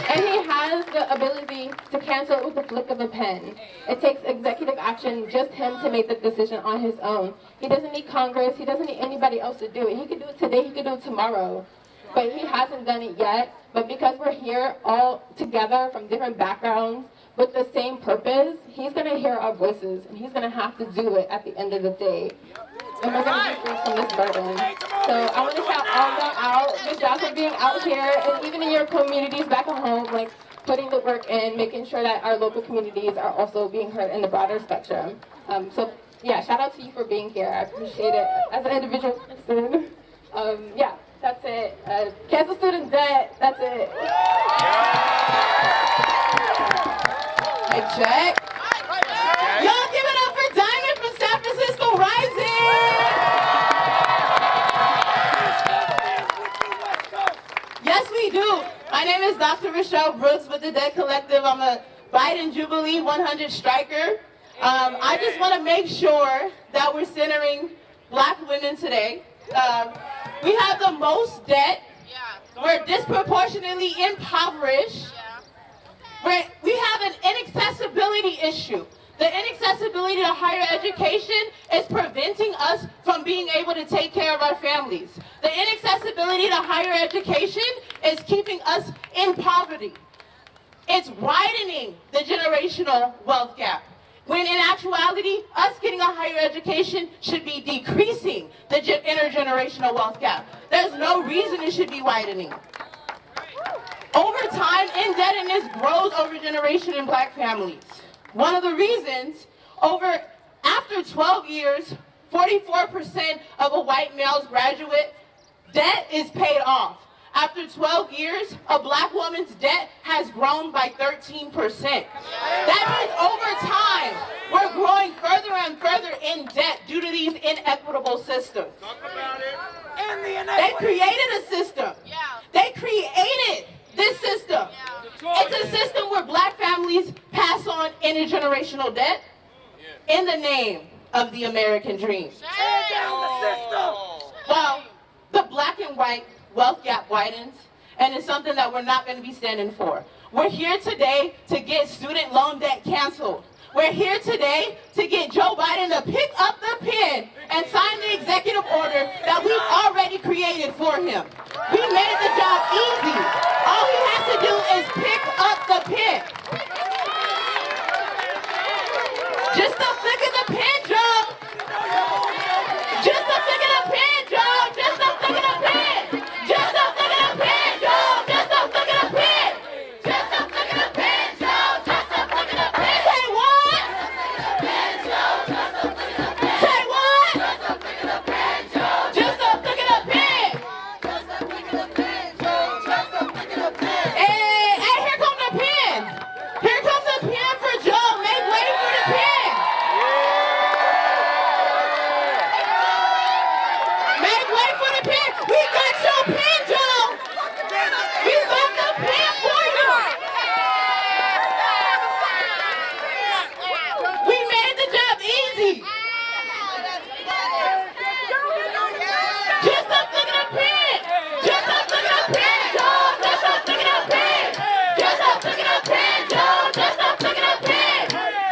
And he has the ability to cancel it with the flick of a pen. It takes executive action, just him to make the decision on his own. He doesn't need Congress. He doesn't need anybody else to do it. He could do it today. He could do it tomorrow. But he hasn't done it yet. But because we're here all together from different backgrounds with the same purpose, he's going to hear our voices, and he's going to have to do it at the end of the day. And we're going to be free from this burden. So I want to shout all y'all out. Good job for being out here, and even in your communities back at home, like putting the work in, making sure that our local communities are also being heard in the broader spectrum. So yeah, shout out to you for being here. I appreciate it as an individual person. Yeah, that's it. Cancel student debt. That's it. Hey, check. Y'all give it up for Diamond from San Francisco Rising. Yes, we do. My name is Dr. Rochelle Brooks with the Debt Collective. I'm a Biden Jubilee 100 striker. I just want to make sure that we're centering black women today. We have the most debt. We're disproportionately impoverished. We have an inaccessibility issue. The inaccessibility to higher education is preventing us from being able to take care of our families. The inaccessibility to higher education is keeping us in poverty. It's widening the generational wealth gap, when in actuality, us getting a higher education should be decreasing the intergenerational wealth gap. There's no reason it should be widening. Over time, indebtedness grows over generation in Black families. One of the reasons, after 12 years, 44% of a white male's graduate debt is paid off. After 12 years, a Black woman's debt has grown by 13%. That means over time, we're growing further and further in debt due to these inequitable systems. Talk about it. They created a system. They created this system. It's a system where Black families pass on intergenerational debt in the name of the American dream. Tear down the system. Well, the Black and white wealth gap widens, and it's something that we're not going to be standing for. We're here today to get student loan debt canceled. We're here today to get Joe Biden to pick up the pen and sign the executive order that we've already created for him. We made the job easy. All he has to do is pick up the pen. Just a flick of the pen, Joe. Just a flick of the pen, Joe. Just a flick of the pen. Just a flick of the pen, Joe. Just a flick of the pen. Just a flick of the pen, Joe. Just a flick of the pen. Say what? Say what? Just a flick of the pen. Hey, here comes the pen. Here comes the pen for Joe. Make way for the pen. Make way for the pen. We got your pen, Joe. We got the pen for you. We made the job easy. Just a flick of the pen. Just a flick of the pen, Joe. Just a flick of the pen. Just a flick of the pen, Joe. Just a flick of the pen.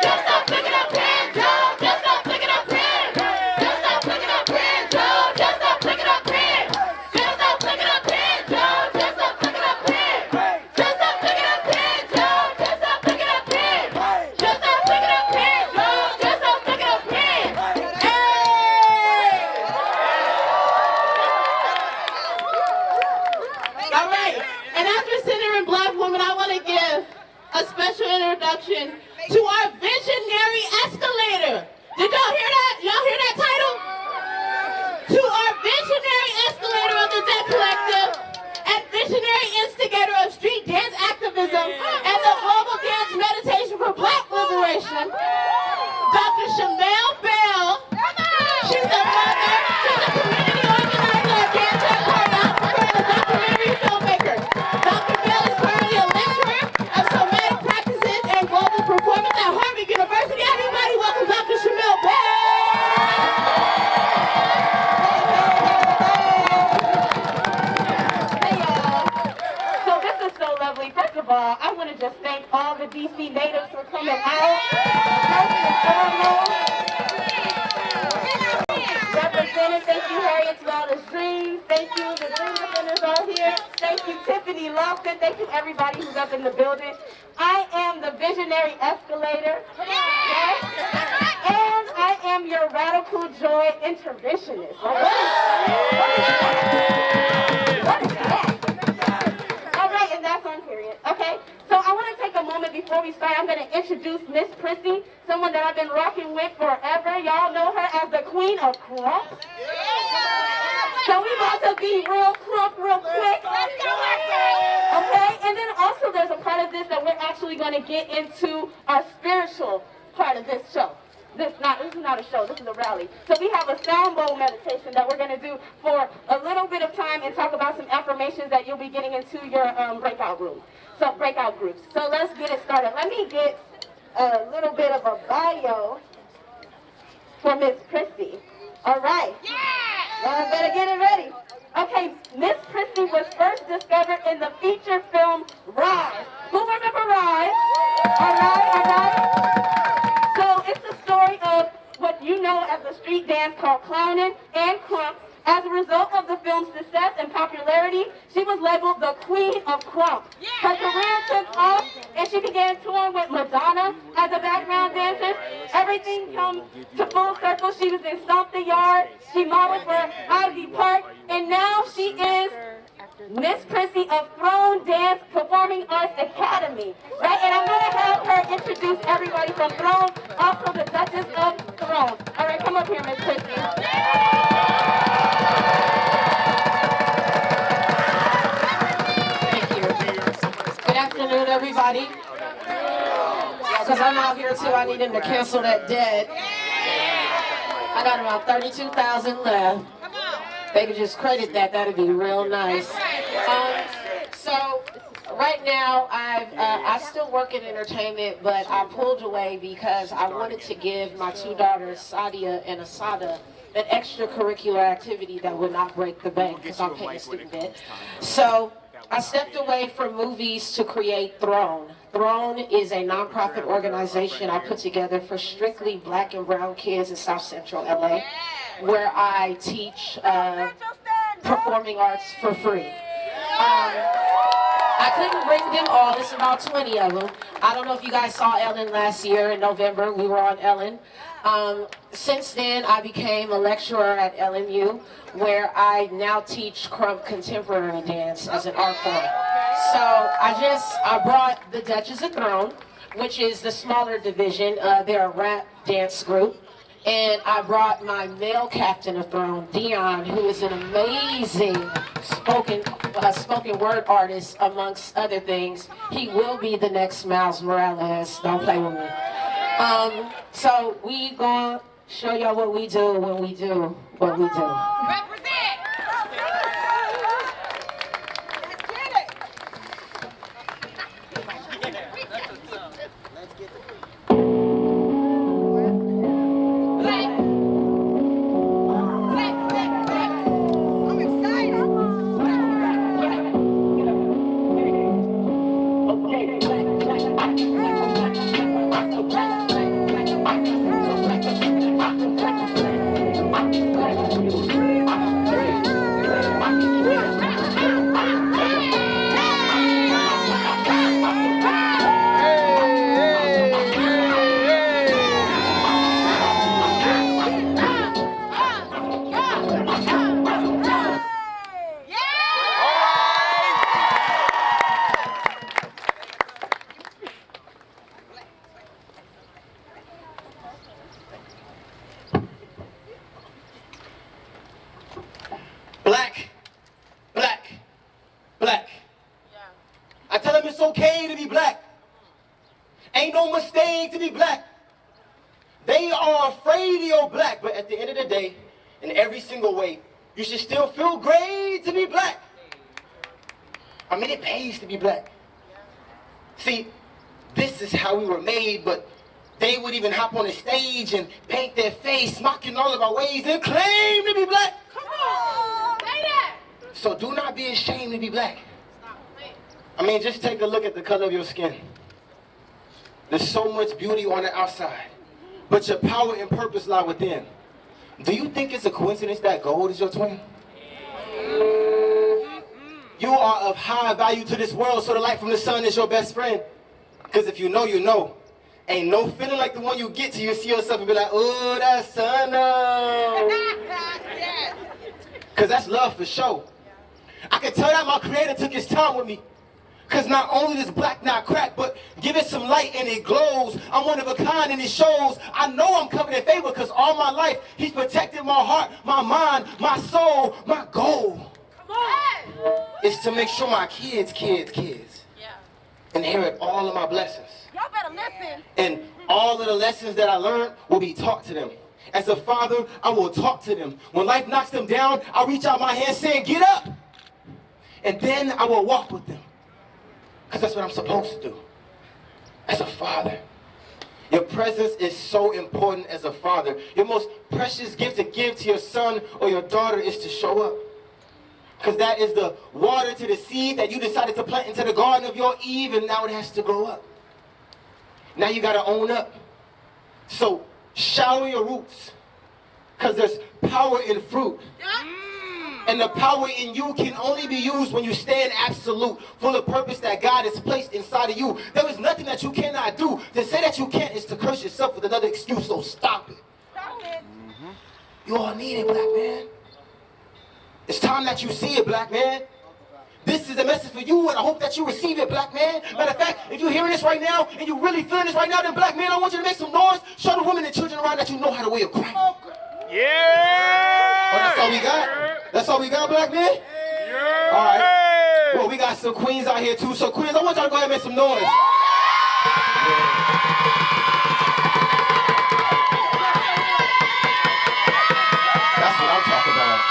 Just a flick of the pen, Joe. Just a flick of the pen. Just a flick of the pen, Joe. Just a flick of the pen. Just a flick of the pen, Joe. Just a flick of the pen. Just a flick of the pen, Joe. Just a flick of the pen. Just a flick of the pen, Joe. Just a flick of the pen. All right, and after centering Black women, I want to give a special introduction to our visionary escalator. Did y'all hear that? Y'all hear that title? To our visionary escalator of the Debt Collective and visionary instigator of street dance activism and the global dance meditation for Black liberation, Dr. Shamel Bell. She's a mother, she's a community organizer, a dancer, a choreographer, and a documentary filmmaker. Dr. Bell is currently a lecturer of somatic practices and global performance at Harvard University. Everybody welcome Dr. Shamel Bell. Hey y'all. So this is so lovely. First of all, I want to just thank all the DC natives for coming out. First and foremost, represented, thank you Harriet's Wildest Dreams, thank you the Dream Defenders all here, thank you Tiffany Lofton, thank you everybody who's up in the building. I am the visionary escalator, yes, and I am your radical joy interventionist. What is that? All right, and that's on period. Okay, so I want to take a moment before we start. I'm going to introduce Miss Prissy, someone that I've been rocking with forever. Y'all know her as the Queen of Crump. So we about to be real crump real quick. Okay, and then also there's a part of this that we're actually going to get into our spiritual part of this show. This is not a show, this is a rally. So we have a sound bowl meditation that we're going to do for a little bit of time and talk about some affirmations that you'll be getting into your breakout rooms. So breakout groups. So let's get it started. Let me get a little bit of a bio for Miss Prissy. All right. Y'all better get it ready. Okay, Miss Prissy was first discovered in the feature film Rise. Who remember Rise? All right. So what you know as a street dance called clowning and crump. As a result of the film's success and popularity, she was labeled the Queen of Crump. Her career took off, and she began touring with Madonna as a background dancer. Everything comes to full circle. She was in Stomp the Yard. She modeled for Ivy Park, and now she is Miss Prissy of Throne Dance Performing Arts Academy. Right? And I'm going to have her introduce everybody from Throne, also the Duchess of Throne. All right, come up here, Miss Prissy. Good afternoon, everybody. Because I'm out here too, I need him to cancel that debt. I got about 32,000 left. They could just credit that, that'd be real nice. So right now, I still work in entertainment, but I pulled away because I wanted to give my two daughters, Sadia and Asada, an extracurricular activity that would not break the bank because I'm paying student debt. So I stepped away from movies to create Throne. Throne is a nonprofit organization I put together for strictly black and brown kids in South Central LA, where I teach performing arts for free. I couldn't bring them all, it's about 20 of them. I don't know if you guys saw Ellen last year in November, we were on Ellen. Since then, I became a lecturer at LMU, where I now teach Crump contemporary dance as an art form. So I brought the Duchess of Throne, which is the smaller division. They're a rap dance group. And I brought my male captain of Throne, Dion, who is an amazing spoken word artist, amongst other things. He will be the next Miles Morales. Don't play with me. So we gonna show y'all what we do when we do what we do. Black, black, black. I tell them it's okay to be black. Ain't no mistake to be black. They are afraid you're black, but at the end of the day, in every single way, you should still feel great to be black. I mean, it pays to be black. See, this is how we were made, but they would even hop on the stage and paint their face, mocking all of our ways, and claim to be black. Come on! Say that! So do not be ashamed to be black. I mean, just take a look at the color of your skin. There's so much beauty on the outside, but your power and purpose lie within. Do you think it's a coincidence that gold is your twin? You are of high value to this world, so the light from the sun is your best friend. Because if you know, you know. Ain't no feeling like the one you get till you see yourself and be like, oh, that's sun up. Because that's love for sure. I can tell that my creator took his time with me. Because not only does black not crack, but give it some light and it glows. I'm one of a kind and it shows. I know I'm covered in favor because all my life he's protected my heart, my mind, my soul, my goal. Come on. Is to make sure my kids inherit all of my blessings. Y'all better listen. And all of the lessons that I learned will be taught to them. As a father, I will talk to them. When life knocks them down, I'll reach out my hand saying, get up. And then I will walk with them. Because that's what I'm supposed to do. As a father. Your presence is so important as a father. Your most precious gift to give to your son or your daughter is to show up. Because that is the water to the seed that you decided to plant into the garden of your Eve, and now it has to grow up. Now you got to own up. So Shower your roots, because there's power in fruit. And the power in you can only be used when you stand absolute, full of purpose that God has placed inside of you. There is nothing that you cannot do. To say that you can't is to curse yourself with another excuse, so stop it. You all need it, black man. It's time that you see it, black man. This is a message for you, and I hope that you receive it, black man. Matter of fact, if you're hearing this right now, and you're really feeling this right now, then black man, I want you to make some noise. Show the women and children around that you know how to wear a crown. Yeah! Oh, that's all we got? That's all we got, black man? Yeah! All right. Well, we got some queens out here, too. So, queens, I want y'all to go ahead and make some noise. That's what I'm talking about.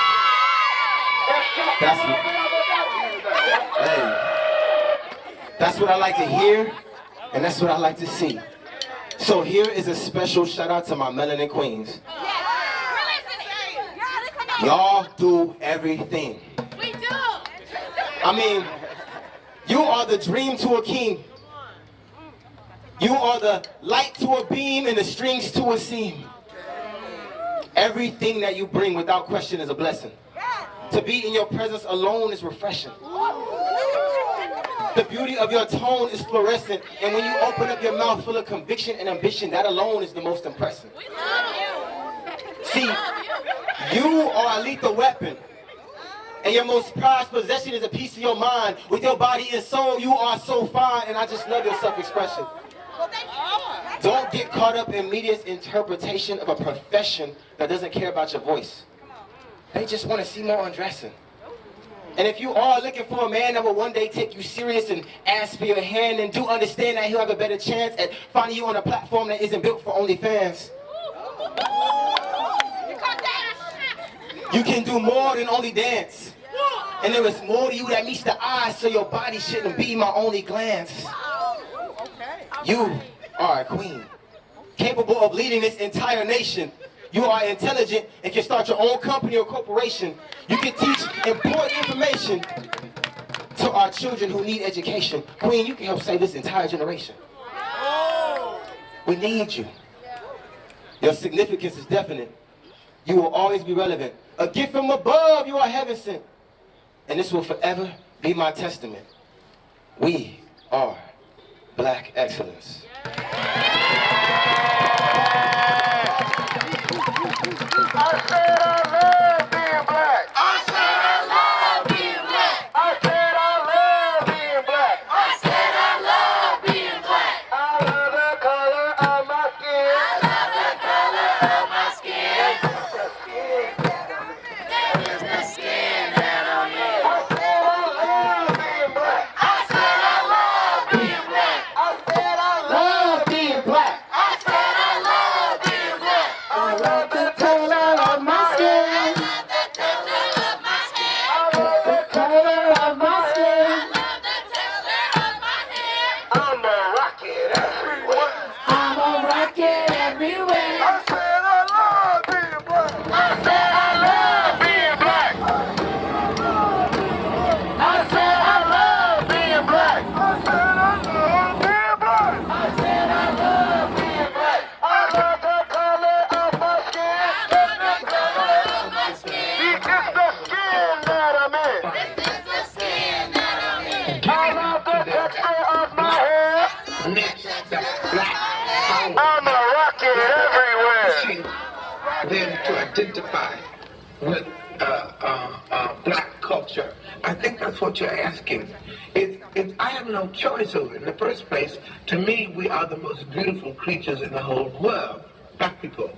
That's what I like to hear, and that's what I like to see. So here is a special shout out to my melanin queens. Y'all do everything. We do. I mean, you are the dream to a king. You are the light to a beam and the strings to a seam. Everything that you bring without question is a blessing. To be in your presence alone is refreshing. The beauty of your tone is fluorescent, and when you open up your mouth full of conviction and ambition, that alone is the most impressive. We love you. See, you are a lethal weapon, and your most prized possession is a piece of your mind. With your body and soul, you are so fine, and I just love your self-expression. Don't get caught up in media's interpretation of a profession that doesn't care about your voice. They just want to see more undressing. And if you are looking for a man that will one day take you serious and ask for your hand, then do understand that he'll have a better chance at finding you on a platform that isn't built for OnlyFans. You can do more than only dance. And there is more to you that meets the eye, so your body shouldn't be my only glance. You are a queen, capable of leading this entire nation. You are intelligent and can start your own company or corporation. You can teach important information to our children who need education. Queen, you can help save this entire generation. We need you. Your significance is definite. You will always be relevant. A gift from above, you are heaven sent. And this will forever be my testament. We are Black excellence. I said I love being black. I said I love being black. I said I love being black. I said I love being black. I love the color of my skin. I love the color of my skin. That is the skin that I'm in. I said I love being black. I said I love being black. I said I love being black. I said I love being black. I love the color of my skin. I love the color of my skin. I love the color of my skin. I love the texture of my hair. I'm a rocket everywhere. I'm a rocket everywhere. I said I love being black. I said I love being black. I said I love being black. I said I love being black. I said I love being black. I love the color of my skin. I love the color of my skin. This is the skin that I'm in. This is the skin that I'm in. I love the texture of my hair. I'm a rocket everywhere. Then to identify with black culture. I think that's what you're asking. I have no choice over it. In the first place, to me, we are the most beautiful creatures in the whole world, black people.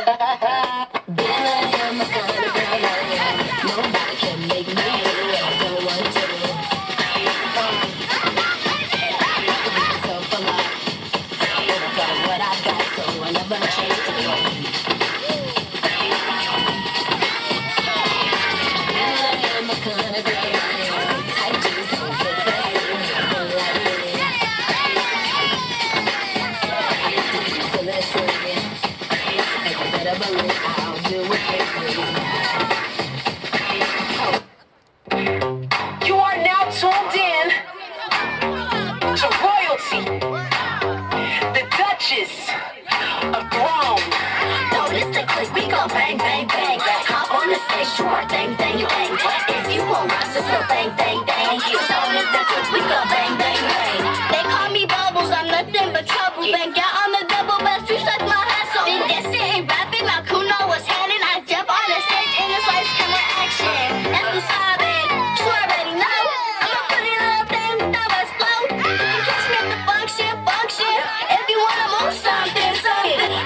Nobody can make me do what I don't want to. Myself alive. Overcome what I got, so I never change the way. I'm a kind of girl. Tight jeans don't fit that same. Like me. So let's swing it. And you better believe I'll do what takes to be You are now tuned in to royalty, the Duchess of Throne. Don't listen quick, we gon' bang, bang, bang. Hop on the stage, sure, bang, bang, bang. If you won't rise, just go bang, bang, bang. Don't listen quick, we gon' bang, bang, bang. They call me Bubbles, I'm nothing but trouble. Bang out on the double best, you suck my hustle. Been dancing and rapping, my Kuno was handing. I jump on the stage and it's like camera action. That's the savage, you already know. I'ma put it up, thing with the West flow. You can catch me at the function. If you wanna move something,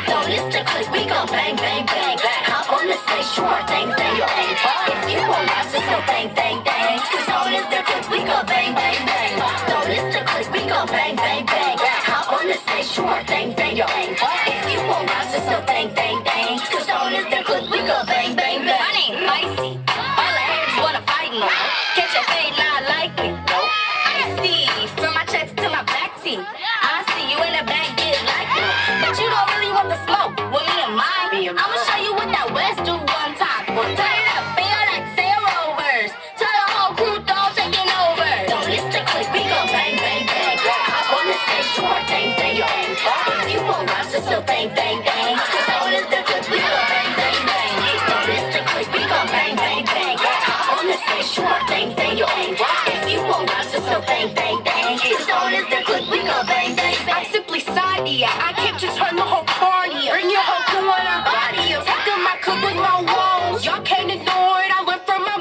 don't listen quick, we gon' bang, bang, bang. Hop on the stage, sure, bang, bang, bang. If you won't rise, just go bang, bang, bang. Cause don't listen quick, we gon' bang, bang, bang. Don't listen quick, we gon' bang, bang, bang. Hop on the stage, sure, bang, bang, bang. If you won't rise, just go bang, bang, bang. Cause don't listen quick, we gon' bang, bang, bang. My name Icy, all I heard is wanna fight me. Catch your fade, not like me. I see, from my chest to my back teeth. I see you in the back, get like me. But you don't really want the smoke with me and mine. I'ma show you what that West do one time. Turn it up, feel like sail rovers. Tell the whole crew, don't taking over. Don't listen quick, we gon' bang, bang, bang. Hop on the stage, sure, bang, bang, bang. If you won't rise, just go bang, bang, bang. Cause don't listen quick, we gon' bang, bang, bang. Don't listen quick, we gon' bang, bang, bang. Hop on the stage, sure, bang, bang, bang. If you won't rise, just go bang, bang, bang. Cause don't listen quick, we gon' bang, bang, bang. I'm simply Sadia. I came to turn the whole party. Bring your whole crew on our body. Taking my cook with my walls. Y'all can't ignore it. I went from my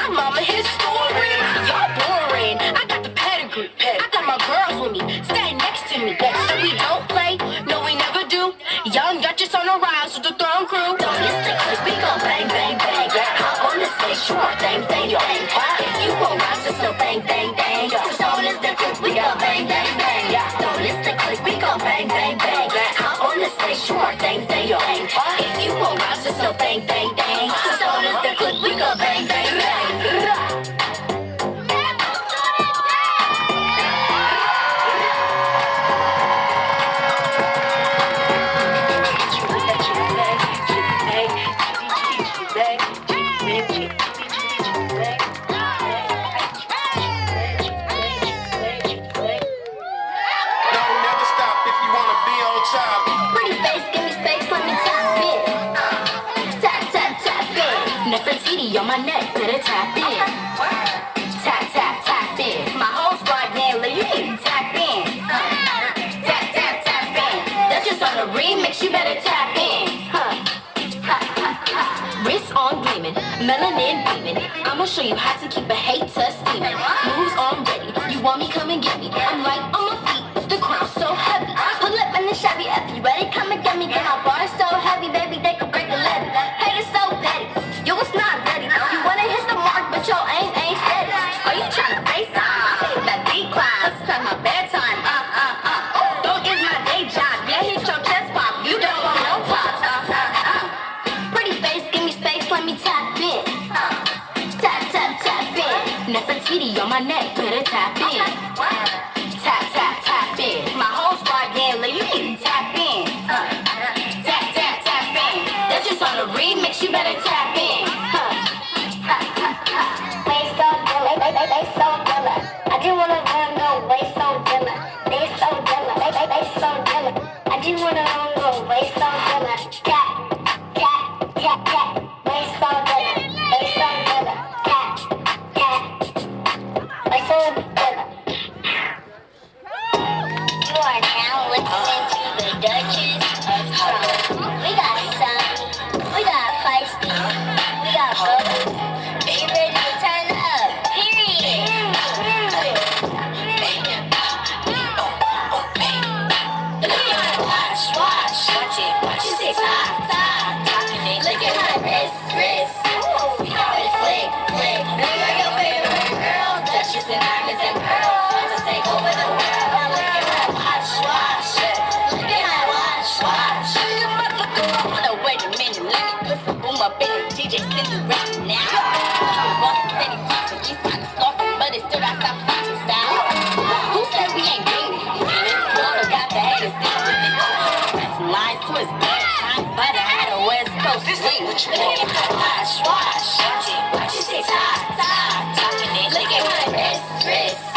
mama, his story. Y'all boring. I got the pedigree. I got my girls with me, stay next to me. So we don't play, no we never do. Young Duchess on the rise with the throne crew. Don't listen quick, we gon' bang, bang, bang. Hop on the stage, sure, bang, bang, bang. If you won't rise, just go bang, bang, bang. Cause don't listen quick, we gon' bang, bang, bang. Don't listen quick, we gon' bang, bang, bang. Hop on the stage, sure, bang, bang, bang. If you won't rise, just go bang, bang, bang. Cause don't listen quick, we gon' bang, bang, bang. Don't never stop if you wanna be on top. Pretty face, give me space, let me tap in. Tap, tap, tap in. Nefertiti on my neck, better tap in. Tap, tap, tap in. My whole squad daily, you need to tap in. Tap, tap, tap in. That's just on the remix, you better tap in. Wrist on gleaming, melanin beaming. I'ma show you how to keep a hater steaming. Moves on ready, you want me, come and get me. I'm light on my feet, the crown so heavy. Pull up in the Chevy, if you ready, come and get me. Get my bars so heavy, baby, they could break the levee. Haters so petty, yo, it's not ready. You wanna hit the mark, but your aim ain't steady. Are you tryna FaceTime? I hit that beat climb, let's spend my bedtime. Don't is my day job, yeah, hit your chest pop. You don't want no props. Pretty face, give me space, let me tap in. Tap, tap, tap in. Nefertiti on my neck, better tap in. Tap, tap, tap in. My whole squad daily, you need to tap in. Tap, tap, tap in. That's just on the remix, you better tap in. They so dilla, they so dilla. I just wanna run no, they so dilla. They so dilla, they so dilla. I just wanna run no, they so dilla. Tap, tap, tap, tap. They so dilla, they so dilla. Tap, tap. They so dilla. diamonds and pearls, about to take over the world. Look at my watch, watch. Look at my watch, watch. Hold up, wait a minute, let me put some boom up in the DJ spin the rap now. The boss is steady flexing, east side is slossing, but it's still that South Side style. Who said we ain't dating? Lord got the haters thinking. That's lies to his bedtime, but I had a West Coast swing. Look at my watch, watch. Watch it say tie, tie. Look at my wrist, wrist.